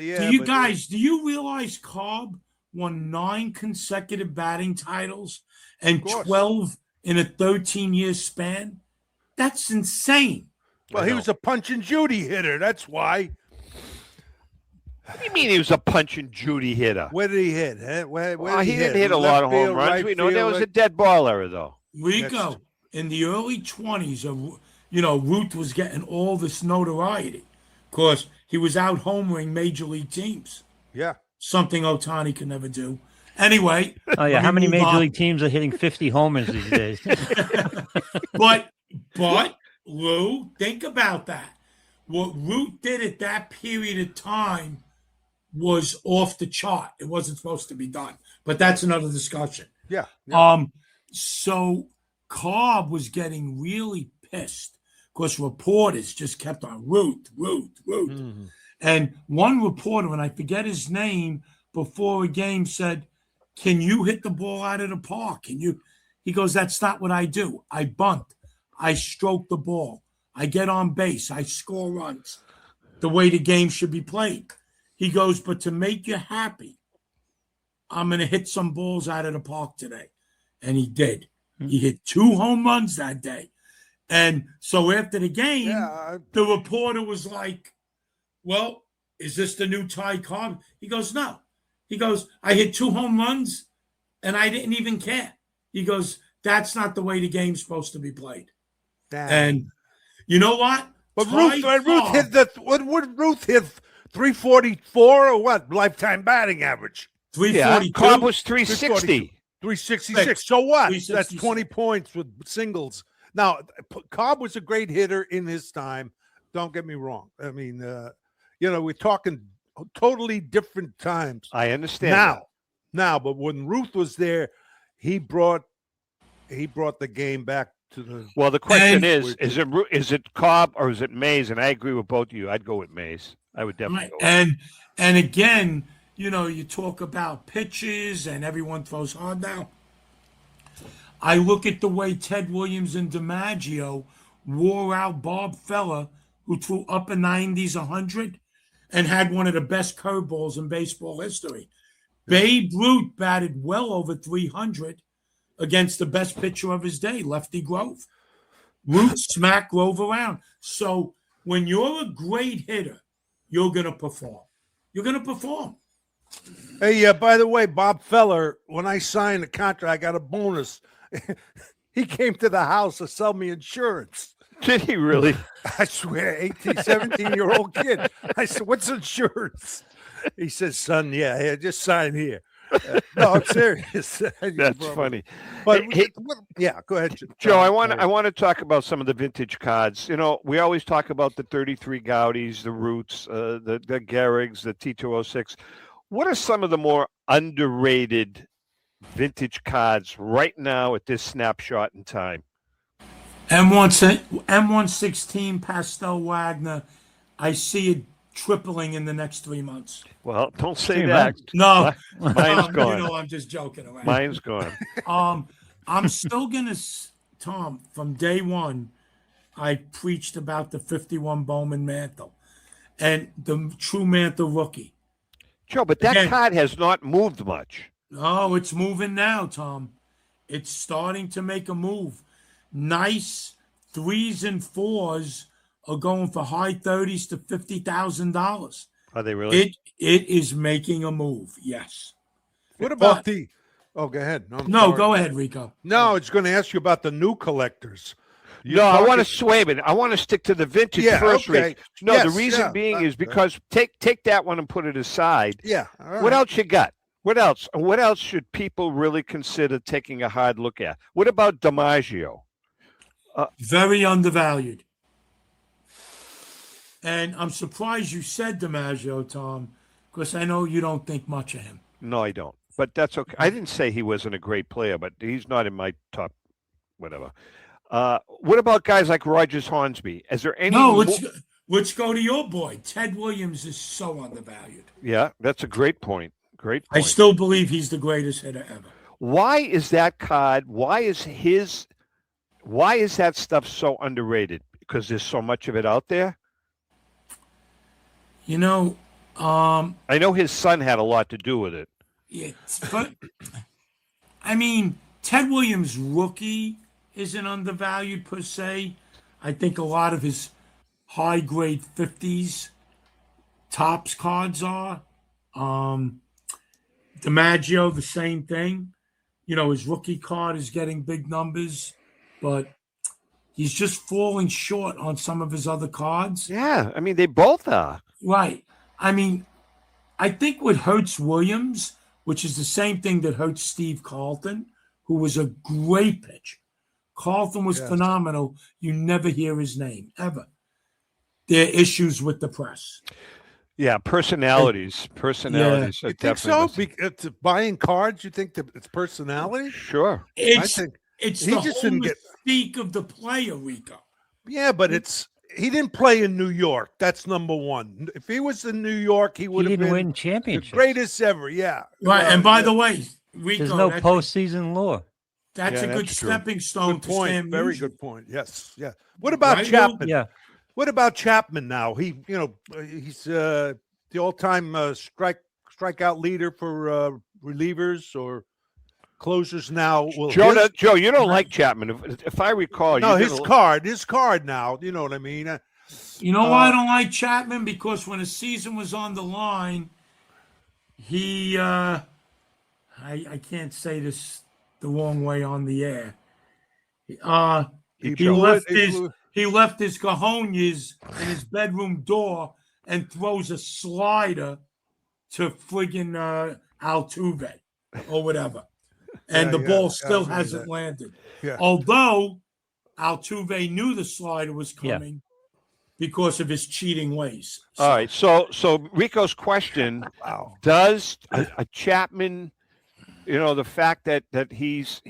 Yeah. Do you realize Cobb won 9 consecutive batting titles and 12 in a 13-year span? That's insane. Well, he was a punch and Judy hitter. That's why. What do you mean he was a punch and Judy hitter? Where did he hit? Where he didn't hit a lot of home runs. We know there was a dead ball era, though. Rico, in the early 20s, Ruth was getting all this notoriety because he was out homering major league teams. Yeah. Something Ohtani could never do. Anyway. Oh, yeah. How many major league teams are hitting 50 homers these days? But, Lou, think about that. What Ruth did at that period of time was off the chart. It wasn't supposed to be done. But that's another discussion. Yeah. So Cobb was getting really pissed because reporters just kept on Ruth. Mm-hmm. And one reporter, and I forget his name, before a game said, "Can you hit the ball out of the park? Can you?" He goes, "That's not what I do. I bunt. I stroke the ball. I get on base. I score runs. The way the game should be played." He goes, "But to make you happy, I'm going to hit some balls out of the park today." And he did. He hit 2 home runs that day. And so after the game, the reporter was like, "Well, is this the new Ty Cobb?" He goes, "No." He goes, "I hit 2 home runs and I didn't even care." He goes, "That's not the way the game's supposed to be played." Damn. And you know what? But Ruth hit would Ruth hit 344 or what? Lifetime batting average. 342. Cobb was 360. 366. So what? 366. That's 20 points with singles. Now, Cobb was a great hitter in his time. Don't get me wrong. I mean, we're talking totally different times. I understand now, but when Ruth was there, he brought the game back to the. Well, the question is it Cobb or is it Mays? And I agree with both of you. I'd go with Mays. I would definitely go with Mays. And again, you talk about pitches and everyone throws hard now. I look at the way Ted Williams and DiMaggio wore out Bob Feller, who threw upper 90s 100 and had one of the best curveballs in baseball history. Babe Ruth batted well over 300 against the best pitcher of his day, Lefty Grove. Ruth smacked Grove around. So when you're a great hitter, you're going to perform. You're going to perform. Hey, by the way, Bob Feller, when I signed the contract, I got a bonus. He came to the house to sell me insurance. Did he really? I swear, 17-year-old kid. I said, "What's insurance?" He says, "Son, just sign here." No, I'm serious. That's funny. But Hey, yeah, go ahead, Joe. I want to talk about some of the vintage cards. You know, we always talk about the 33 Gaudis, the Roots, the Gehrigs, the T206. What are some of the more underrated vintage cards right now at this snapshot in time? M116 Pastel Wagner. I see it tripling in the next 3 months. Well, don't say that. No, mine's gone. You know, I'm just joking around. Mine's gone. I'm still gonna, Tom. From day one, I preached about the 51 Bowman Mantle and the true Mantle rookie. Joe, but that card has not moved much. Oh, it's moving now, Tom. It's starting to make a move. Nice 3s and 4s are going for high 30s to $50,000. Are they really? It is making a move. Yes. What about the? Oh, go ahead. No, go ahead, Rico. No, it's going to ask you about the new collectors. I want to sway it. I want to stick to the vintage first, okay. Rick. No, the reason being is because take that one and put it aside. Yeah. All right. What else you got? What else? What else should people really consider taking a hard look at? What about DiMaggio? Very undervalued. And I'm surprised you said DiMaggio, Tom, because I know you don't think much of him. No, I don't. But that's okay. I didn't say he wasn't a great player, but he's not in my top whatever. What about guys like Rogers Hornsby? Is there any? No, let's go to your boy. Ted Williams is so undervalued. Yeah, that's a great point. Great point. I still believe he's the greatest hitter ever. Why is that card? Why is that stuff so underrated? Because there's so much of it out there? You know, I know his son had a lot to do with it. Yeah, but I mean, Ted Williams rookie isn't undervalued per se. I think a lot of his high grade 50s tops cards are. DiMaggio, the same thing. You know, his rookie card is getting big numbers, but he's just falling short on some of his other cards. Yeah, I mean, they both are. Right. I mean, I think what hurts Williams, which is the same thing that hurts Steve Carlton, who was a great pitcher. Carlton was phenomenal. You never hear his name, ever. There are issues with the press. Yeah, personalities. You think so? It's buying cards, you think that it's personality? Sure. I think it's the whole mystique of the player, Rico. Yeah, but he didn't play in New York. That's number one. If he was in New York, he would have been win championships. The greatest ever. Yeah. Right. And by the way, Rico, there's no postseason lore. That's a good stepping stone. Good point. Very good point. Yes. Yeah. What about Chapman? Yeah. What about Chapman now? He's the all-time strikeout leader for relievers or closers now. Well, Joe, you don't like Chapman. If I recall, no, his card now. You know what I mean? You know why I don't like Chapman? Because when the season was on the line, he I can't say this the wrong way on the air. He left his cojones in his bedroom door and throws a slider to friggin' Altuve or whatever. And the ball still hasn't landed. Yeah. Although Altuve knew the slider was coming because of his cheating ways. So. All right. So Rico's question, does a Chapman, the fact that he's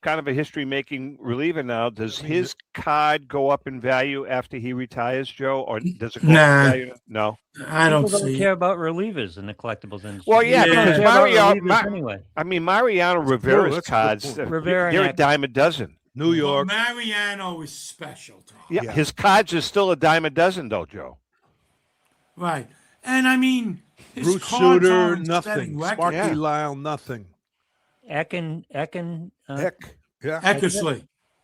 kind of a history-making reliever now, does his card go up in value after he retires, Joe? Or does it go up in value? No. I don't care about relievers in the collectibles industry. Well, because Mariano Rivera's cards, they're a dime a dozen. New York. Well, Mariano is special, Tom. Yeah, his cards are still a dime a dozen, though, Joe. Right. And I mean, his Bruce cards Sutter, nothing. Sparky Lyle, nothing. Eckersley.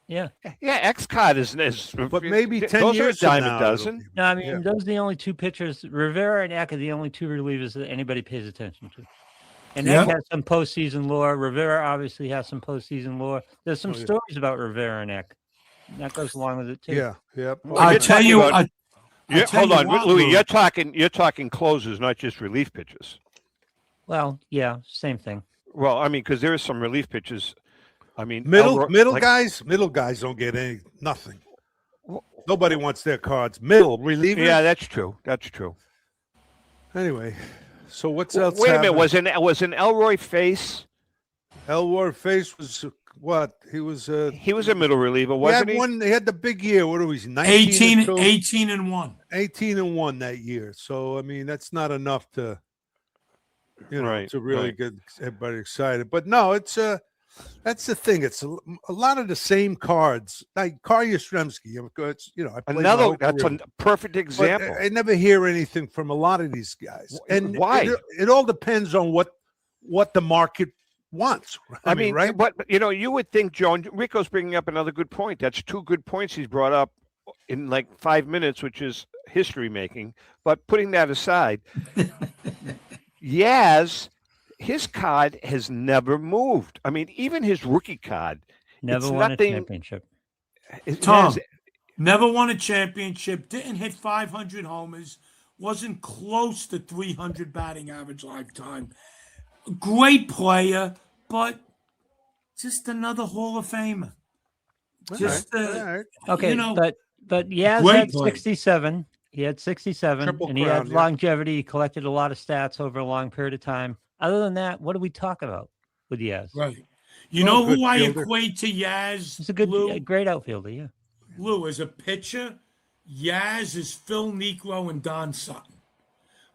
Yeah. Yeah, X card is but maybe 10 years a dime from now, a dozen. No, I mean those are the only two pitchers. Rivera and Eck are the only two relievers that anybody pays attention to. And Eck has some postseason lore. Rivera obviously has some postseason lore. There's some stories about Rivera and Eck. That goes along with it too. Yeah. Well, I'll tell you. Hold on, Louis. You're talking closers, not just relief pitchers. Well, yeah, same thing. Well, I mean, because there are some relief pitches. I mean, middle guys don't get nothing. Nobody wants their cards. Middle relievers. Yeah, that's true. That's true. Anyway, so what's else? Wait a minute. Was an Elroy Face? Elroy Face was what? He was a middle reliever, wasn't he? He had the big year. What was he? 18 and 1. 18-1 that year. So I mean, that's not enough to, to really get everybody excited. But no, it's that's the thing. It's a lot of the same cards. Like Kari Yastrzemski, I played that's a perfect example. But I never hear anything from a lot of these guys. And why? It all depends on what the market wants. I mean, right? But you would think, Joe, Rico's bringing up another good point. That's 2 good points he's brought up in like 5 minutes, which is history making. But putting that aside, Yaz, his card has never moved. I mean, even his rookie card never won a championship. Tom never won a championship. Didn't hit 500 homers. Wasn't close to 300 batting average lifetime. Great player, but just another Hall of Famer. Just okay, but Yaz had 67. He had 67, and he had longevity. He collected a lot of stats over a long period of time. Other than that, what do we talk about with Yaz? Right. You know who I equate to Yaz? He's a great outfielder, yeah. Lou, as a pitcher, Yaz is Phil Niekro and Don Sutton.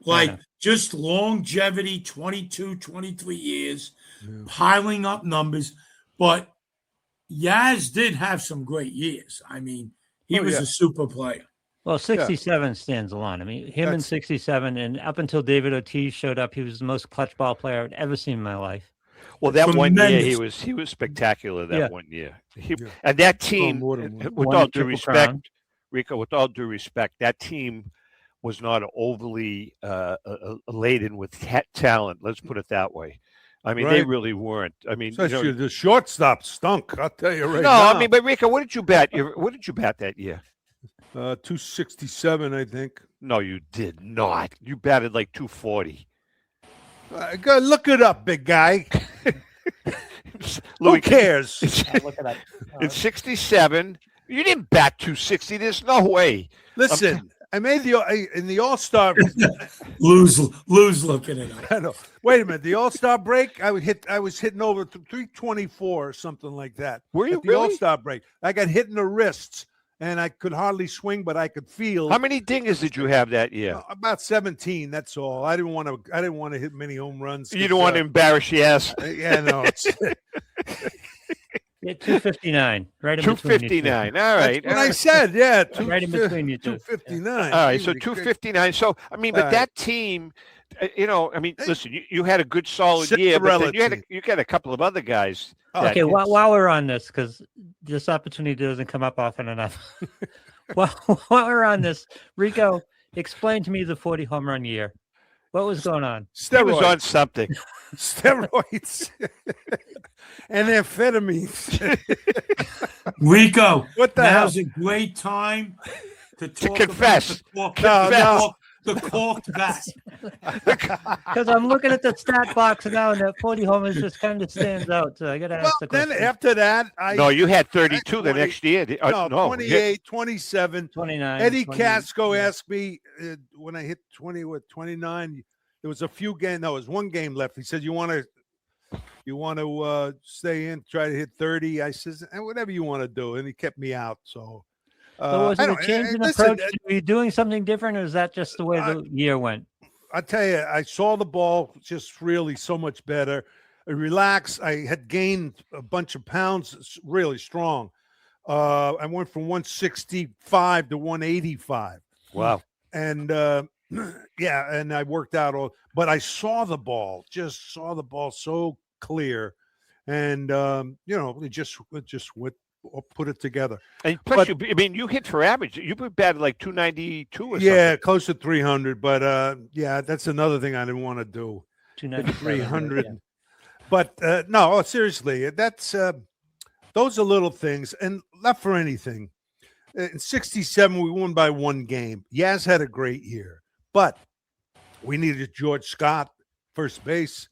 Like, just longevity, 22, 23 years, piling up numbers. But Yaz did have some great years. I mean, he was a super player. Well, 67 stands alone. I mean, him in 67, and up until David Ortiz showed up, he was the most clutch ball player I've ever seen in my life. Well, that tremendous. 1 year he was spectacular. That 1 year, and that team, with all due respect, Rico, with all due respect, that team was not overly laden with talent. Let's put it that way. I mean, they really weren't. I mean, the shortstop stunk. I'll tell you right now. No, I mean, but Rico, what did you bet? What did you bet that year? 267, I think. No, you did not. You batted like 240. Go look it up, big guy. Who cares? It's 67. You didn't bat 260. There's no way. Listen, I made in the All-Star. Lou's looking it up. I know. Wait a minute. The All-Star break, I was hitting over 324 or something like that. Were you at the All-Star break? I got hit in the wrists. And I could hardly swing, but I could feel. How many dingers did you have that year? About 17. That's all. I didn't want to hit many home runs. You don't want to embarrass your ass. Yeah, no. Yeah, 259. Right in 259. All right. That's what I said. Yeah, right in between you two. 259. All right. So 259. So I mean, but that team, I mean, listen, you had a good solid year, but then you got a couple of other guys. Okay, while we're on this, because this opportunity doesn't come up often enough. while we're on this, Rico, explain to me the 40 home run year. What was going on? He was on something. Steroids and amphetamines. Rico, what the hell? Now's a great time to confess. The corked bat. Because I'm looking at the stat box now, and that 40 homers just kind of stands out. So I got to ask the question. Then after that, you had 32 the next year. No, 28, 27, 29. Eddie Casco asked me when I hit 29. There was a few games. No, there was one game left. He said, "You want to stay in, try to hit 30?" I says, "Whatever you want to do," and he kept me out. So was it a change in approach? Were you doing something different, or is that just the way the year went? I tell you, I saw the ball just really so much better. I relaxed. I had gained a bunch of pounds, really strong. I went from 165 to 185. Wow. And and I worked out but I saw the ball so clear, and it just went. Or put it together. And plus, you hit for average. You batted like 292 or something. Yeah, close to 300. But that's another thing I didn't want to do. 300. Yeah. But no, seriously, that's those are little things, and not for anything. In 67, we won by 1 game. Yaz had a great year, but we needed George Scott, first base.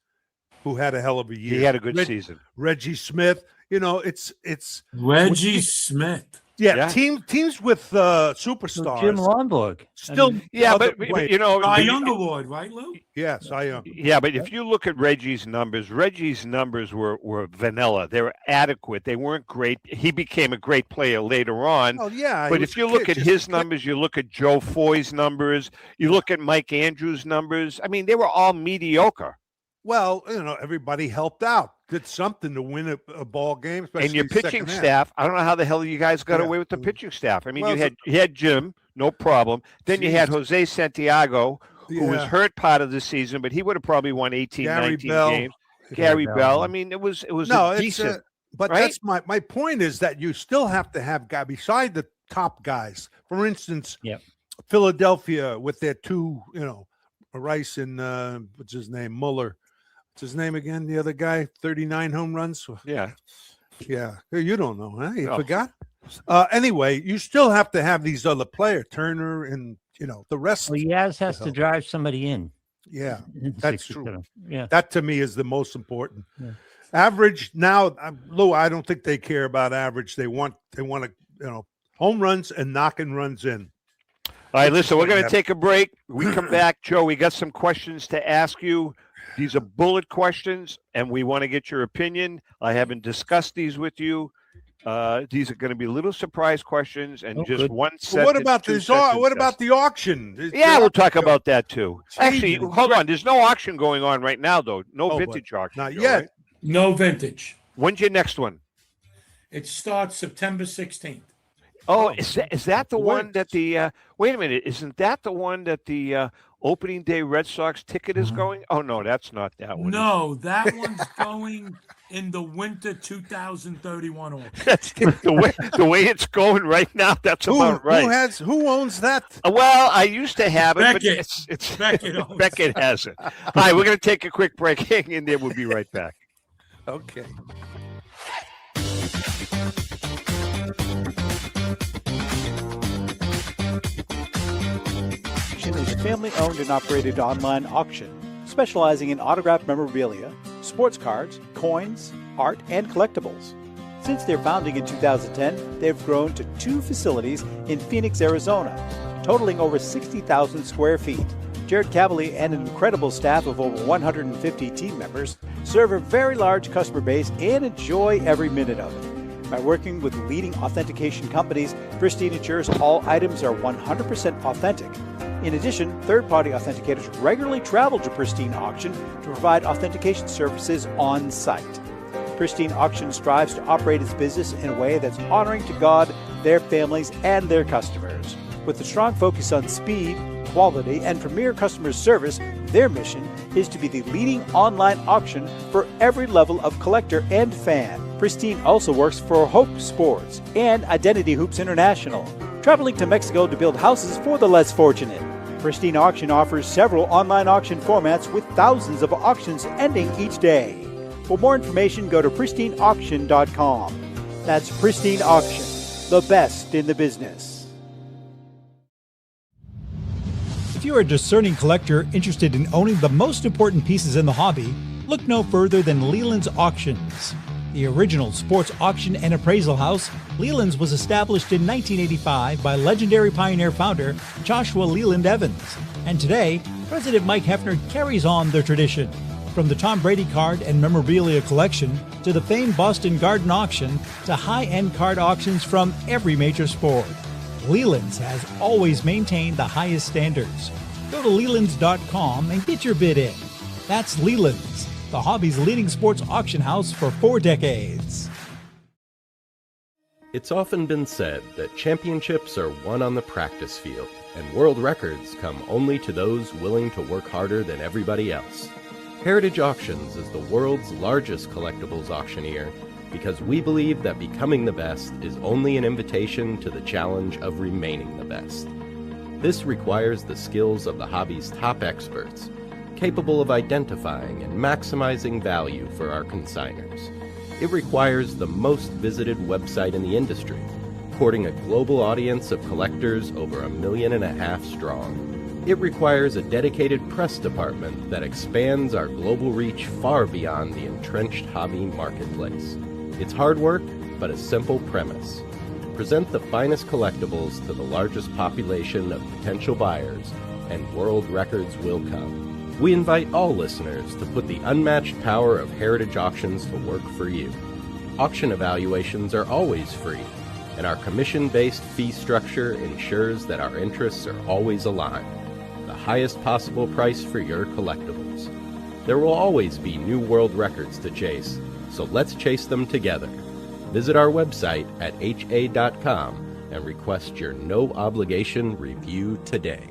who had a hell of a year. He had a good season. Reggie Smith. It's Reggie Smith. Yeah, teams with superstars. Jim Lonborg. But Cy Young Award, right, Lou? Yeah, Cy Young. Yeah, but if you look at Reggie's numbers were vanilla. They were adequate. They weren't great. He became a great player later on. Oh, yeah. But if you look at his numbers, you look at Joe Foy's numbers, you look at Mike Andrews' numbers, I mean, they were all mediocre. Well, everybody helped out, did something to win a ball game. And your pitching staff, I don't know how the hell you guys got away with the pitching staff. I mean, you had Jim, no problem. Then you had Jose Santiago, who was hurt part of the season, but he would have probably won 18, 19 games. Gary Bell. I mean, it was decent. But right? That's my point is that you still have to have guys beside the top guys. For instance, Philadelphia with their two, Rice and what's his name, Mueller. What's his name again? The other guy, 39 home runs. Yeah. You don't know, huh? You forgot. Anyway, you still have to have these other players, Turner, and the rest. Well, Yaz has to drive somebody in. Yeah, that's true. Yeah, that to me is the most important. Yeah. Average now, Lou. I don't think they care about average. They want to, home runs and knocking runs in. All right, listen, we're going to take a break. We come back, Joe. We got some questions to ask you. These are bullet questions, and we want to get your opinion. I haven't discussed these with you. These are going to be little surprise questions, and just one sentence. What about this? What about the auction? We'll talk about that too. Actually, hold on. There's no auction going on right now, though. No vintage auction. Not yet. Right? No vintage. When's your next one? It starts September 16th. Oh, is that the one that the? Wait a minute. Isn't that the one that the opening day Red Sox ticket is going? Oh no, that's not that one. No, that one's going in the winter 2031 auction. That's the way it's going right now. That's about right. Who owns that? Well, I used to have it, Beckett. but it's Beckett. Beckett has it. All right, we're going to take a quick break, and then we'll be right back. Okay. Is a family-owned and operated online auction specializing in autographed memorabilia, sports cards, coins, art, and collectibles. Since their founding in 2010, they've grown to 2 facilities in Phoenix, Arizona, totaling over 60,000 square feet. Jared Cavalier and an incredible staff of over 150 team members serve a very large customer base and enjoy every minute of it. By working with leading authentication companies, Pristine ensures all items are 100% authentic. In addition, third-party authenticators regularly travel to Pristine Auction to provide authentication services on site. Pristine Auction strives to operate its business in a way that's honoring to God, their families, and their customers. With a strong focus on speed, quality, and premier customer service, their mission is to be the leading online auction for every level of collector and fan. Pristine also works for Hope Sports and Identity Hoops International, traveling to Mexico to build houses for the less fortunate. Pristine Auction offers several online auction formats with thousands of auctions ending each day. For more information, go to pristineauction.com. That's Pristine Auction, the best in the business. If you're a discerning collector interested in owning the most important pieces in the hobby, look no further than Leland's Auctions. The original sports auction and appraisal house, Leland's was established in 1985 by legendary Pioneer founder Joshua Leland Evans. And today, President Mike Hefner carries on the tradition. From the Tom Brady card and memorabilia collection to the famed Boston Garden Auction to high-end card auctions from every major sport, Leland's has always maintained the highest standards. Go to Lelands.com and get your bid in. That's Leland's, the hobby's leading sports auction house for 4 decades. It's often been said that championships are won on the practice field, and world records come only to those willing to work harder than everybody else. Heritage Auctions is the world's largest collectibles auctioneer because we believe that becoming the best is only an invitation to the challenge of remaining the best. This requires the skills of the hobby's top experts, capable of identifying and maximizing value for our consigners. It requires the most visited website in the industry, courting a global audience of collectors over 1.5 million strong. It requires a dedicated press department that expands our global reach far beyond the entrenched hobby marketplace. It's hard work, but a simple premise. Present the finest collectibles to the largest population of potential buyers, and world records will come. We invite all listeners to put the unmatched power of Heritage Auctions to work for you. Auction evaluations are always free, and our commission-based fee structure ensures that our interests are always aligned. The highest possible price for your collectibles. There will always be new world records to chase, so let's chase them together. Visit our website at ha.com and request your no-obligation review today.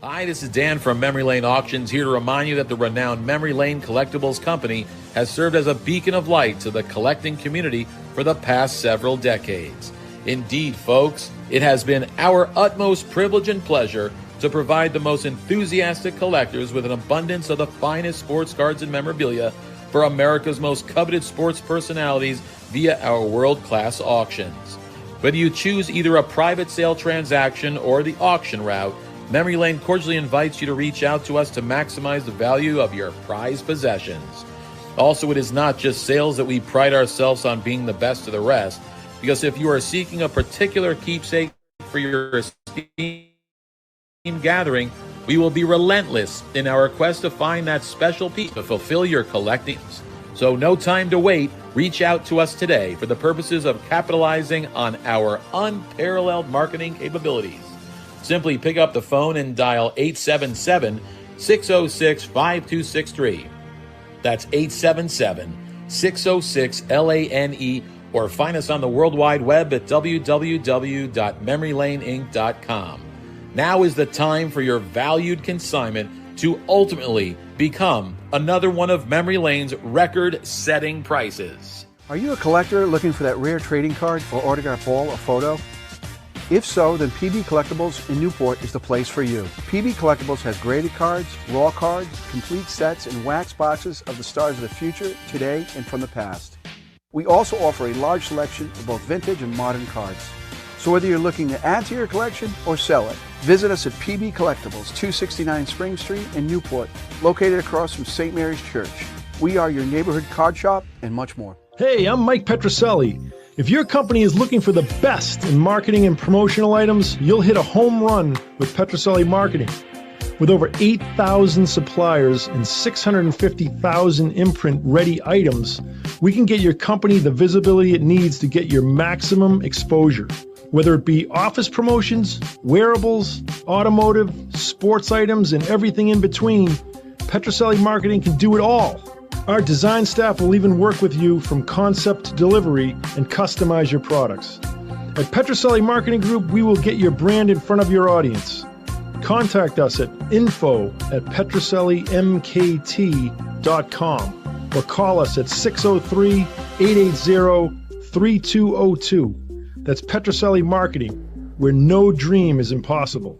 Hi, this is Dan from Memory Lane Auctions, here to remind you that the renowned Memory Lane Collectibles Company has served as a beacon of light to the collecting community for the past several decades. Indeed, folks, it has been our utmost privilege and pleasure to provide the most enthusiastic collectors with an abundance of the finest sports cards and memorabilia for America's most coveted sports personalities via our world-class auctions. Whether you choose either a private sale transaction or the auction route, Memory Lane cordially invites you to reach out to us to maximize the value of your prized possessions. Also, it is not just sales that we pride ourselves on being the best of the rest, because if you are seeking a particular keepsake for your esteemed gathering, we will be relentless in our quest to find that special piece to fulfill your collectings. So no time to wait. Reach out to us today for the purposes of capitalizing on our unparalleled marketing capabilities. Simply pick up the phone and dial 877-606-5263. That's 877-606-LANE, or find us on the World Wide Web at www.memorylaneinc.com. Now is the time for your valued consignment to ultimately become another one of Memory Lane's record-setting prices. Are you a collector looking for that rare trading card or autograph ball or photo? If so, then PB Collectibles in Newport is the place for you. PB Collectibles has graded cards, raw cards, complete sets, and wax boxes of the stars of the future, today, and from the past. We also offer a large selection of both vintage and modern cards. So whether you're looking to add to your collection or sell it, visit us at PB Collectibles, 269 Spring Street in Newport, located across from St. Mary's Church. We are your neighborhood card shop and much more. Hey, I'm Mike Petroselli. If your company is looking for the best in marketing and promotional items, you'll hit a home run with Petroselli Marketing. With over 8,000 suppliers and 650,000 imprint-ready items, we can get your company the visibility it needs to get your maximum exposure. Whether it be office promotions, wearables, automotive, sports items, and everything in between, Petroselli Marketing can do it all. Our design staff will even work with you from concept to delivery and customize your products. At Petroselli Marketing Group, we will get your brand in front of your audience. Contact us at info@petrosellimkt.com or call us at 603-880-3202. That's Petroselli Marketing, where no dream is impossible.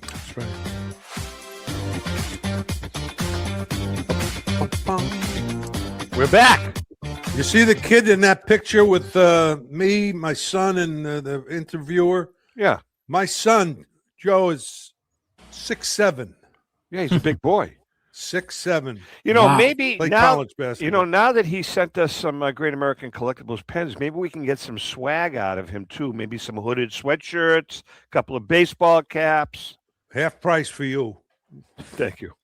That's right. We're back. You see the kid in that picture with me, my son, and the interviewer? Yeah. My son, Joe, is 6'7". Yeah, he's a big boy. 6'7". You know, maybe Play now, college basketball. you know, now that he sent us some Great American Collectibles pens, maybe we can get some swag out of him too. Maybe some hooded sweatshirts, a couple of baseball caps. Half price for you. Thank you.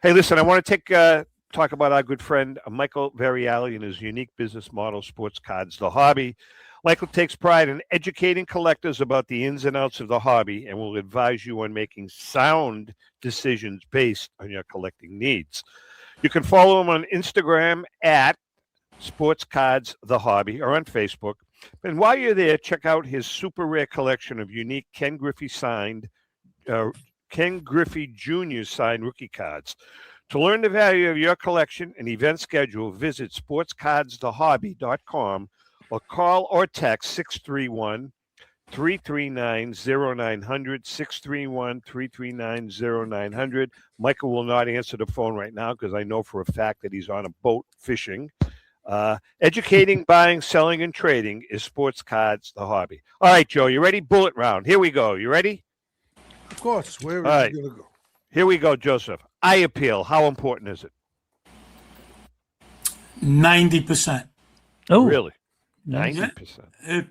Hey, listen, I want to talk about our good friend Michael Variali and his unique business model, Sports Cards, the Hobby. Michael takes pride in educating collectors about the ins and outs of the hobby and will advise you on making sound decisions based on your collecting needs. You can follow him on Instagram at Sports Cards the Hobby or on Facebook. And while you're there, check out his super rare collection of unique Ken Griffey Jr. signed rookie cards. To learn the value of your collection and event schedule, visit sportscardsthehobby.com or call or text 631-339-0900, 631-339-0900. Michael will not answer the phone right now because I know for a fact that he's on a boat fishing. Educating, buying, selling, and trading is sports cards, the hobby. All right, Joe, you ready? Bullet round. Here we go. You ready? Of course. Where All are right. you going to go? Here we go, Joseph. Eye appeal. How important is it? 90%. Oh, really? nice. 90%. If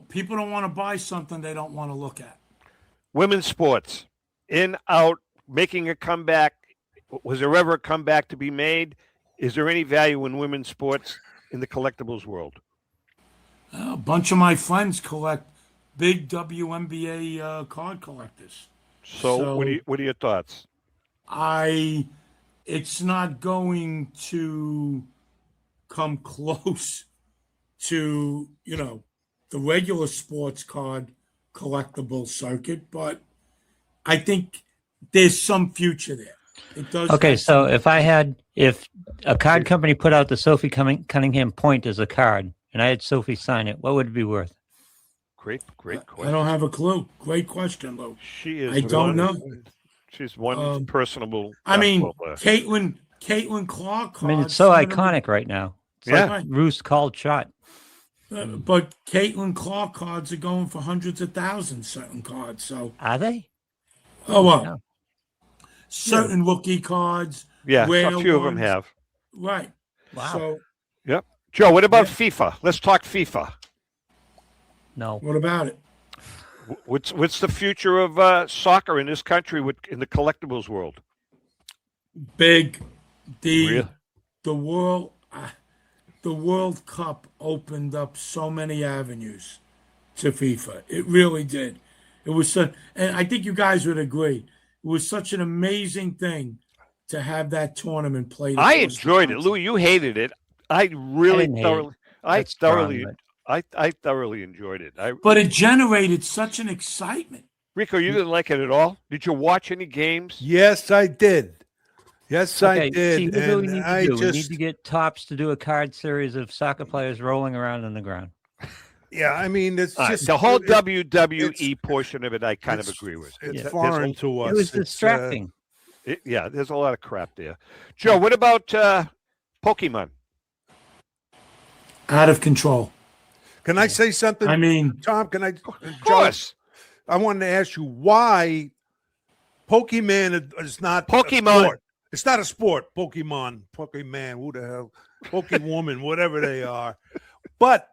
people don't want to buy something they don't want to look at. Women's sports, in, out, making a comeback. Was there ever a comeback to be made? Is there any value in women's sports in the collectibles world? A bunch of my friends collect big WNBA card collectors. So what are your thoughts? It's not going to come close to, the regular sports card collectible circuit, but I think there's some future there. It does. Okay, so if a card company put out the Sophie Cunningham Point as a card, and I had Sophie sign it, what would it be worth? Great question. I don't have a clue. Great question, Lou. She is. I don't know. She's one personable. I mean, player. Caitlin Clark. I mean, it's so iconic right now. It's like Roost called shot. But Caitlin Clark cards are going for hundreds of thousands. Certain cards, so are they? Oh well. Yeah. Certain rookie cards. Yeah, a few of them have. Right. Wow. So, yep. Joe, what about FIFA? Let's talk FIFA. No. What about it? What's the future of soccer in this country in the collectibles world? Big. The World Cup opened up so many avenues to FIFA. It really did. It was and I think you guys would agree. It was such an amazing thing to have that tournament played. I enjoyed it. Louis, you hated it. I thoroughly enjoyed it. But it generated such an excitement. Rico, you didn't like it at all? Did you watch any games? Yes, I did. Yes, I did. See, what do we need to do? We need to get Topps to do a card series of soccer players rolling around on the ground. Yeah, I mean, it's just the whole WWE portion of it. I kind of agree with. It's foreign to us. It was distracting. There's a lot of crap there. Joe, what about Pokemon? Out of control. Can I say something? I mean, Tom, can I? Of course. I wanted to ask you why Pokemon is not Pokemon. A sport. It's not a sport. Pokemon, who the hell? Pokewoman, whatever they are. But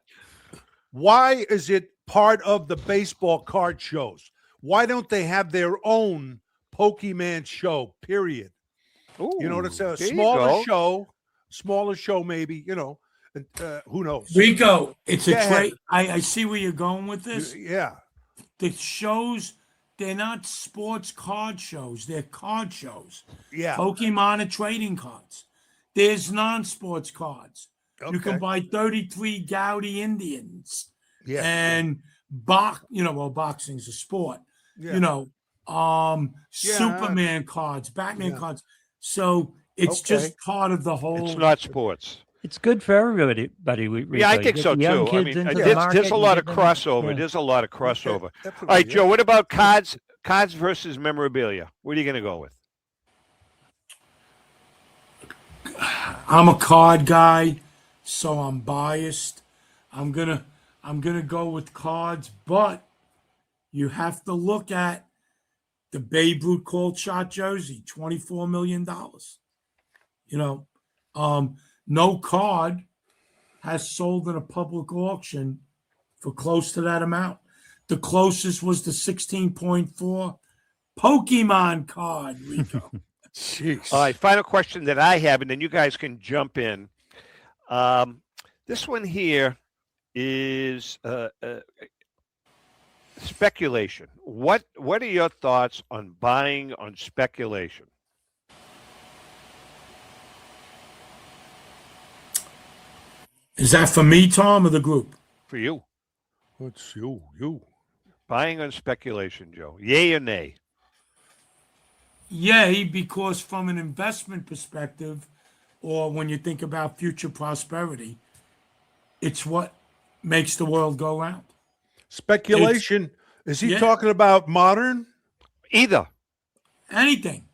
why is it part of the baseball card shows? Why don't they have their own Pokemon show, period? Ooh, you know, it's a smaller show, maybe, who knows? Rico, it's a trade. I see where you're going with this. Yeah. The shows, they're not sports card shows. They're card shows. Yeah. Pokemon are trading cards. There's non-sports cards. Okay. You can buy 33 Gaudy Indians. Yeah. And boxing's a sport. Yeah. Superman cards, Batman cards. So it's just part of the whole. It's not sports. It's good for everybody. Yeah, I think so too. I mean, there's a lot of crossover. Yeah. There's a lot of crossover. Okay. All right, Joe. What about cards? Cards versus memorabilia. What are you going to go with? I'm a card guy, so I'm biased. I'm gonna go with cards, but you have to look at the Babe Ruth cold shot jersey, $24 million. No card has sold in a public auction for close to that amount. The closest was the 16.4 Pokemon card, Rico. Jeez. All right, final question that I have, and then you guys can jump in. This one here is speculation. What are your thoughts on buying on speculation? Is that for me, Tom, or the group? For you. What's you? Buying on speculation, Joe. Yay or nay? Yay, because from an investment perspective, or when you think about future prosperity, it's what makes the world go round. Speculation. Is he talking about modern? Either. Anything.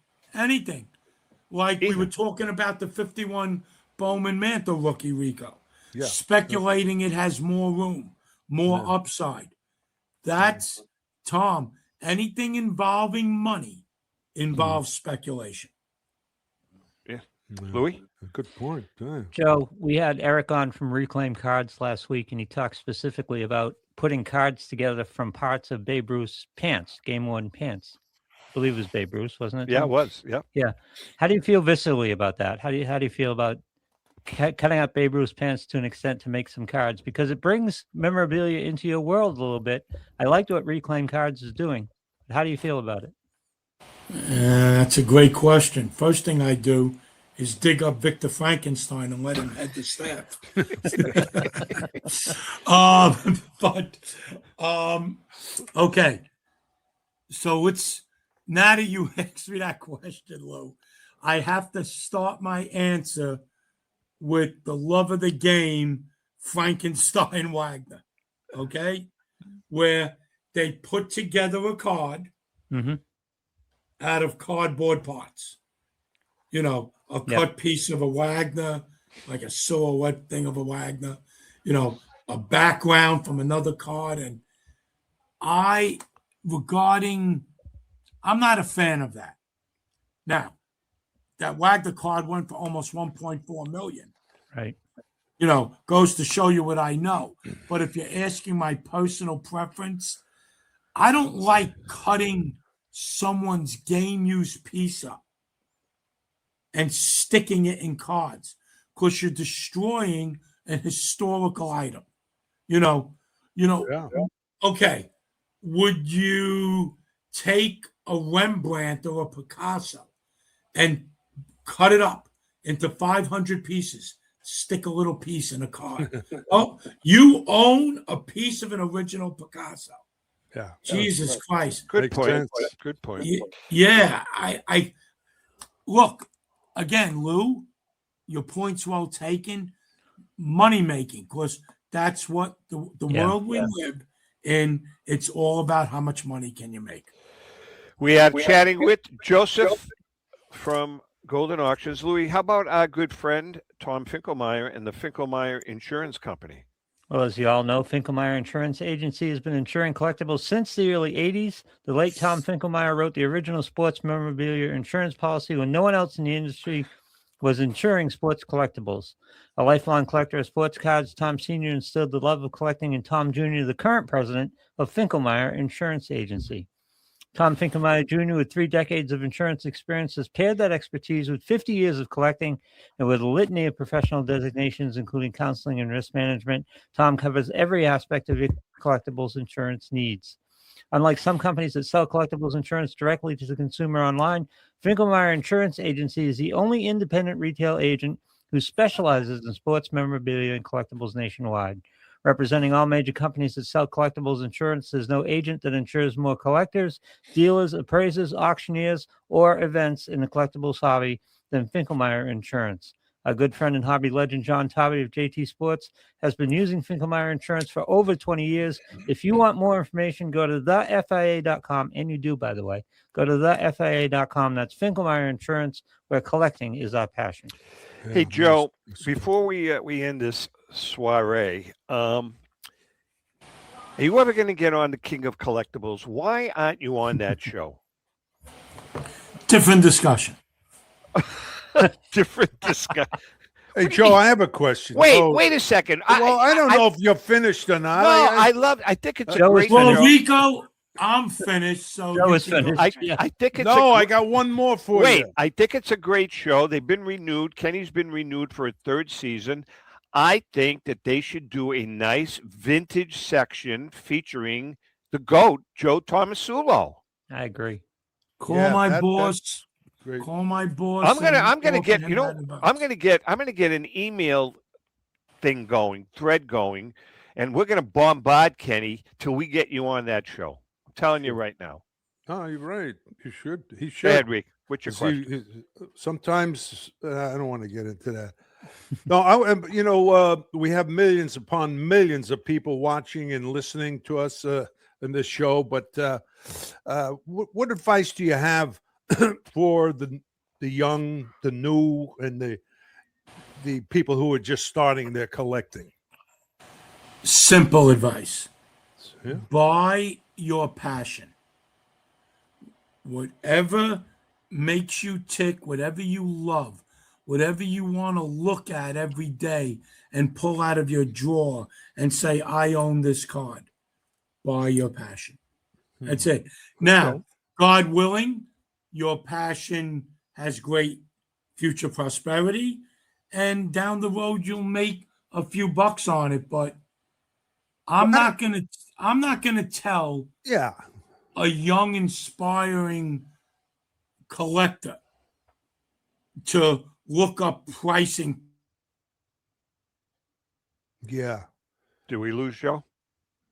Like we were talking about the 51 Bowman Mantle rookie, Rico. Yeah. Speculating it has more room, more upside. That's, Tom, anything involving money involves speculation. Yeah. Louis? Good point. Yeah. Joe, we had Eric on from Reclaim Cards last week, and he talked specifically about putting cards together from parts of Babe Ruth's pants, game-worn pants. I believe it was Babe Ruth, wasn't it? Yeah, Tom? it was. Yeah. Yeah. How do you feel viscerally about that? How do you feel about cutting out Babe Ruth's pants to an extent to make some cards? Because it brings memorabilia into your world a little bit. I liked what Reclaim Cards is doing. How do you feel about it? That's a great question. First thing I do is dig up Victor Frankenstein and let him head the staff. Okay. So it's, now that you asked me that question, Lou, I have to start my answer with the love of the game, Frankenstein Wagner. Okay? Where they put together a card out of cardboard parts. You know, a cut piece of a Wagner, like a silhouette thing of a Wagner, you know, a background from another card. And I'm not a fan of that. Now, that Wagner card went for almost 1.4 million. Right. You know, goes to show you what I know. But if you're asking my personal preference, I don't like cutting someone's game use piece up and sticking it in cards, because you're destroying an historical item. Okay. Would you take a Rembrandt or a Picasso and cut it up into 500 pieces, stick a little piece in a card? Oh, you own a piece of an original Picasso. Yeah. Jesus Christ. Good point. Good point. Yeah. I look, again, Lou, your point's well taken. Money making, because that's what the world we live in. It's all about how much money can you make. We are chatting with Joseph from Goldin Auctions. Louis, how about our good friend Tom Finkelmeyer and the Finkelmeyer Insurance Company? Well, as you all know, Finkelmeyer Insurance Agency has been insuring collectibles since the early 80s. The late Tom Finkelmeyer wrote the original sports memorabilia insurance policy when no one else in the industry was insuring sports collectibles. A lifelong collector of sports cards, Tom Sr. instilled the love of collecting in Tom Jr., the current president of Finkelmeyer Insurance Agency. Tom Finkelmeyer Jr., with 3 decades of insurance experience, has paired that expertise with 50 years of collecting and with a litany of professional designations, including counseling and risk management. Tom covers every aspect of your collectibles insurance needs. Unlike some companies that sell collectibles insurance directly to the consumer online, Finkelmeyer Insurance Agency is the only independent retail agent who specializes in sports memorabilia and collectibles nationwide. Representing all major companies that sell collectibles insurance, there's no agent that insures more collectors, dealers, appraisers, auctioneers, or events in the collectibles hobby than Finkelmeyer Insurance. A good friend and hobby legend, John Tobby of JT Sports, has been using Finkelmeyer Insurance for over 20 years. If you want more information, go to thefia.com, and you do, by the way. Go to thefia.com. That's Finkelmeyer Insurance, where collecting is our passion. Hey, Joe, before we end this soiree, are you ever going to get on the King of Collectibles? Why aren't you on that show? Different discussion. Different discussion. Hey, Joe, I have a question. Wait a second. I don't know if you're finished or not. No, I think it's a great Well, Rico, I'm finished. So Joe is finished. I think it's I got one more for you. Wait, I think it's a great show. They've been renewed. Kenny's been renewed for a 3rd season. I think that they should do a nice vintage section featuring the GOAT, Joe Tomasulo. I agree. Call my boss. Call my boss. I'm gonna get an email thread going, and we're gonna bombard Kenny till we get you on that show. I'm telling you right now. Oh, you're right. You should. He should. Go ahead, Rick. What's your question? Sometimes I don't want to get into that. No, we have millions upon millions of people watching and listening to us in this show. But what advice do you have for the young, the new, and the people who are just starting their collecting? Simple advice. Yeah. Buy your passion. Whatever makes you tick, whatever you love, whatever you want to look at every day and pull out of your drawer and say, I own this card. Buy your passion. That's it. Now, God willing, your passion has great future prosperity, and down the road you'll make a few bucks on it, but I'm not gonna tell a young, inspiring collector to look up pricing. Yeah. Do we lose Joe?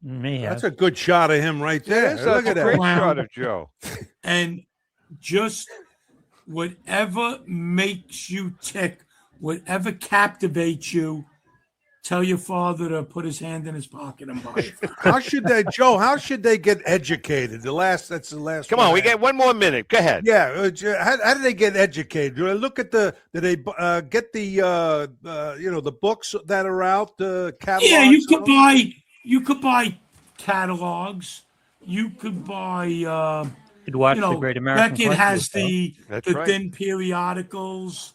That's a good shot of him right there. Yes, Look that's at a great that. shot of Joe. And just whatever makes you tick, whatever captivates you, tell your father to put his hand in his pocket and buy it. How should they get educated? That's the last. Come on, we get one more minute. Go ahead. Yeah, how do they get educated? Do they look at do they get the the books that are out, the catalogs? Yeah, you could buy catalogs. You could buy. You'd watch the Great American. Beckett has the right. thin periodicals.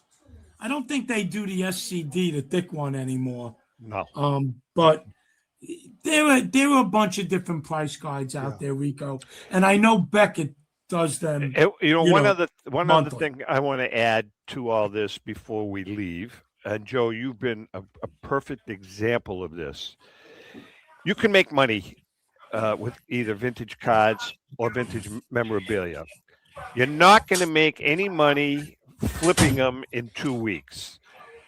I don't think they do the SCD, the thick one, anymore. No. But there are a bunch of different price guides out there, Rico, and I know Beckett does them. One other thing I want to add to all this before we leave, and Joe, you've been a perfect example of this. You can make money with either vintage cards or vintage memorabilia. You're not going to make any money flipping them in 2 weeks.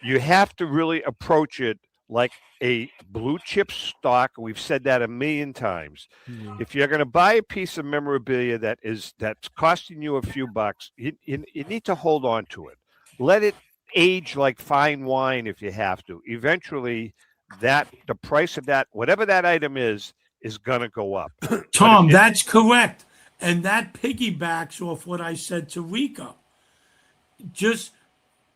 You have to really approach it like a blue chip stock. We've said that a million times. Mm-hmm. If you're going to buy a piece of memorabilia that's costing you a few bucks, you need to hold on to it. Let it age like fine wine if you have to. Eventually, the price of that, whatever that item is going to go up. Tom, that's correct. And that piggybacks off what I said to Rico. Just,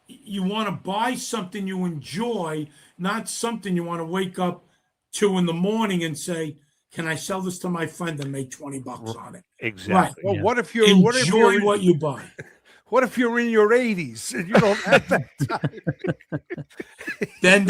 you want to buy something you enjoy, not something you want to wake up 2 a.m. and say, can I sell this to my friend and make $20 on it? Exactly. Right. Well, what if Enjoy what you buy. What if you're in your 80s and you don't have that time? Then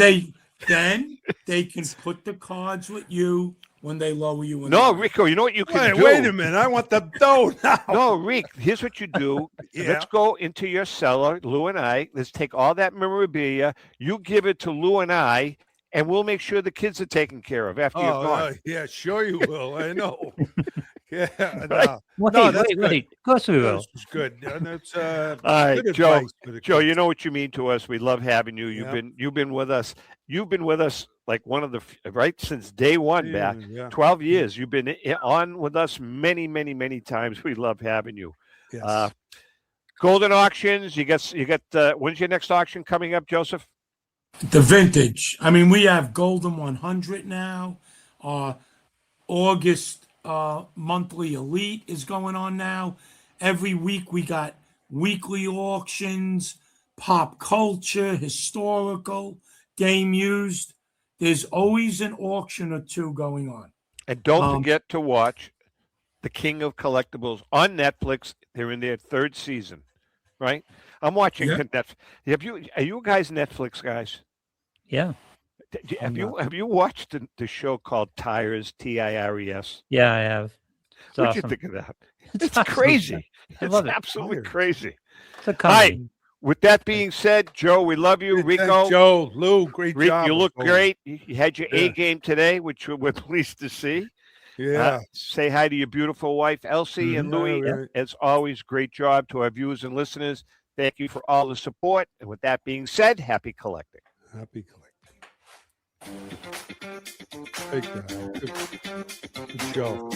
they can put the cards with you when they lower you. No, Rico, you know what you can do? Wait a minute. I want the dough now. No, Rick, here's what you do. Let's go into your cellar, Lou and I. Let's take all that memorabilia. You give it to Lou and I, and we'll make sure the kids are taken care of after you're gone. Yeah, sure you will. I know. Yeah. Right? Wait. Of course we will. This is good. And it's, all right, good Joe. advice for the Joe, kids. you know what you mean to us. We love having you. You've been with us. You've been with us like one of the right since day one back. 12 years. You've been on with us many, many, many times. We love having you. Yes. Goldin Auctions. You got. When's your next auction coming up, Joseph? The vintage. I mean, we have Goldin 100 now. August monthly elite is going on now. Every week we got weekly auctions, pop culture, historical, game used. There's always an auction or two going on. And don't forget to watch The King of Collectibles on Netflix. They're in their 3rd season, right? I'm watching Netflix. Are you guys Netflix guys? Yeah. Have you watched the show called Tires, TIRES? Yeah, I have. What'd you think of that? It's crazy. It's absolutely crazy. It's a comedy. All right. With that being said, Joe, we love you. Rico. Thanks, Joe, Lou, great job. You look great. You had your A game today, which we're pleased to see. Yeah. Say hi to your beautiful wife, Elsie, and Louie. Right. As always, great job to our viewers and listeners. Thank you for all the support. And with that being said, happy collecting. Happy collecting. Take that. Good show.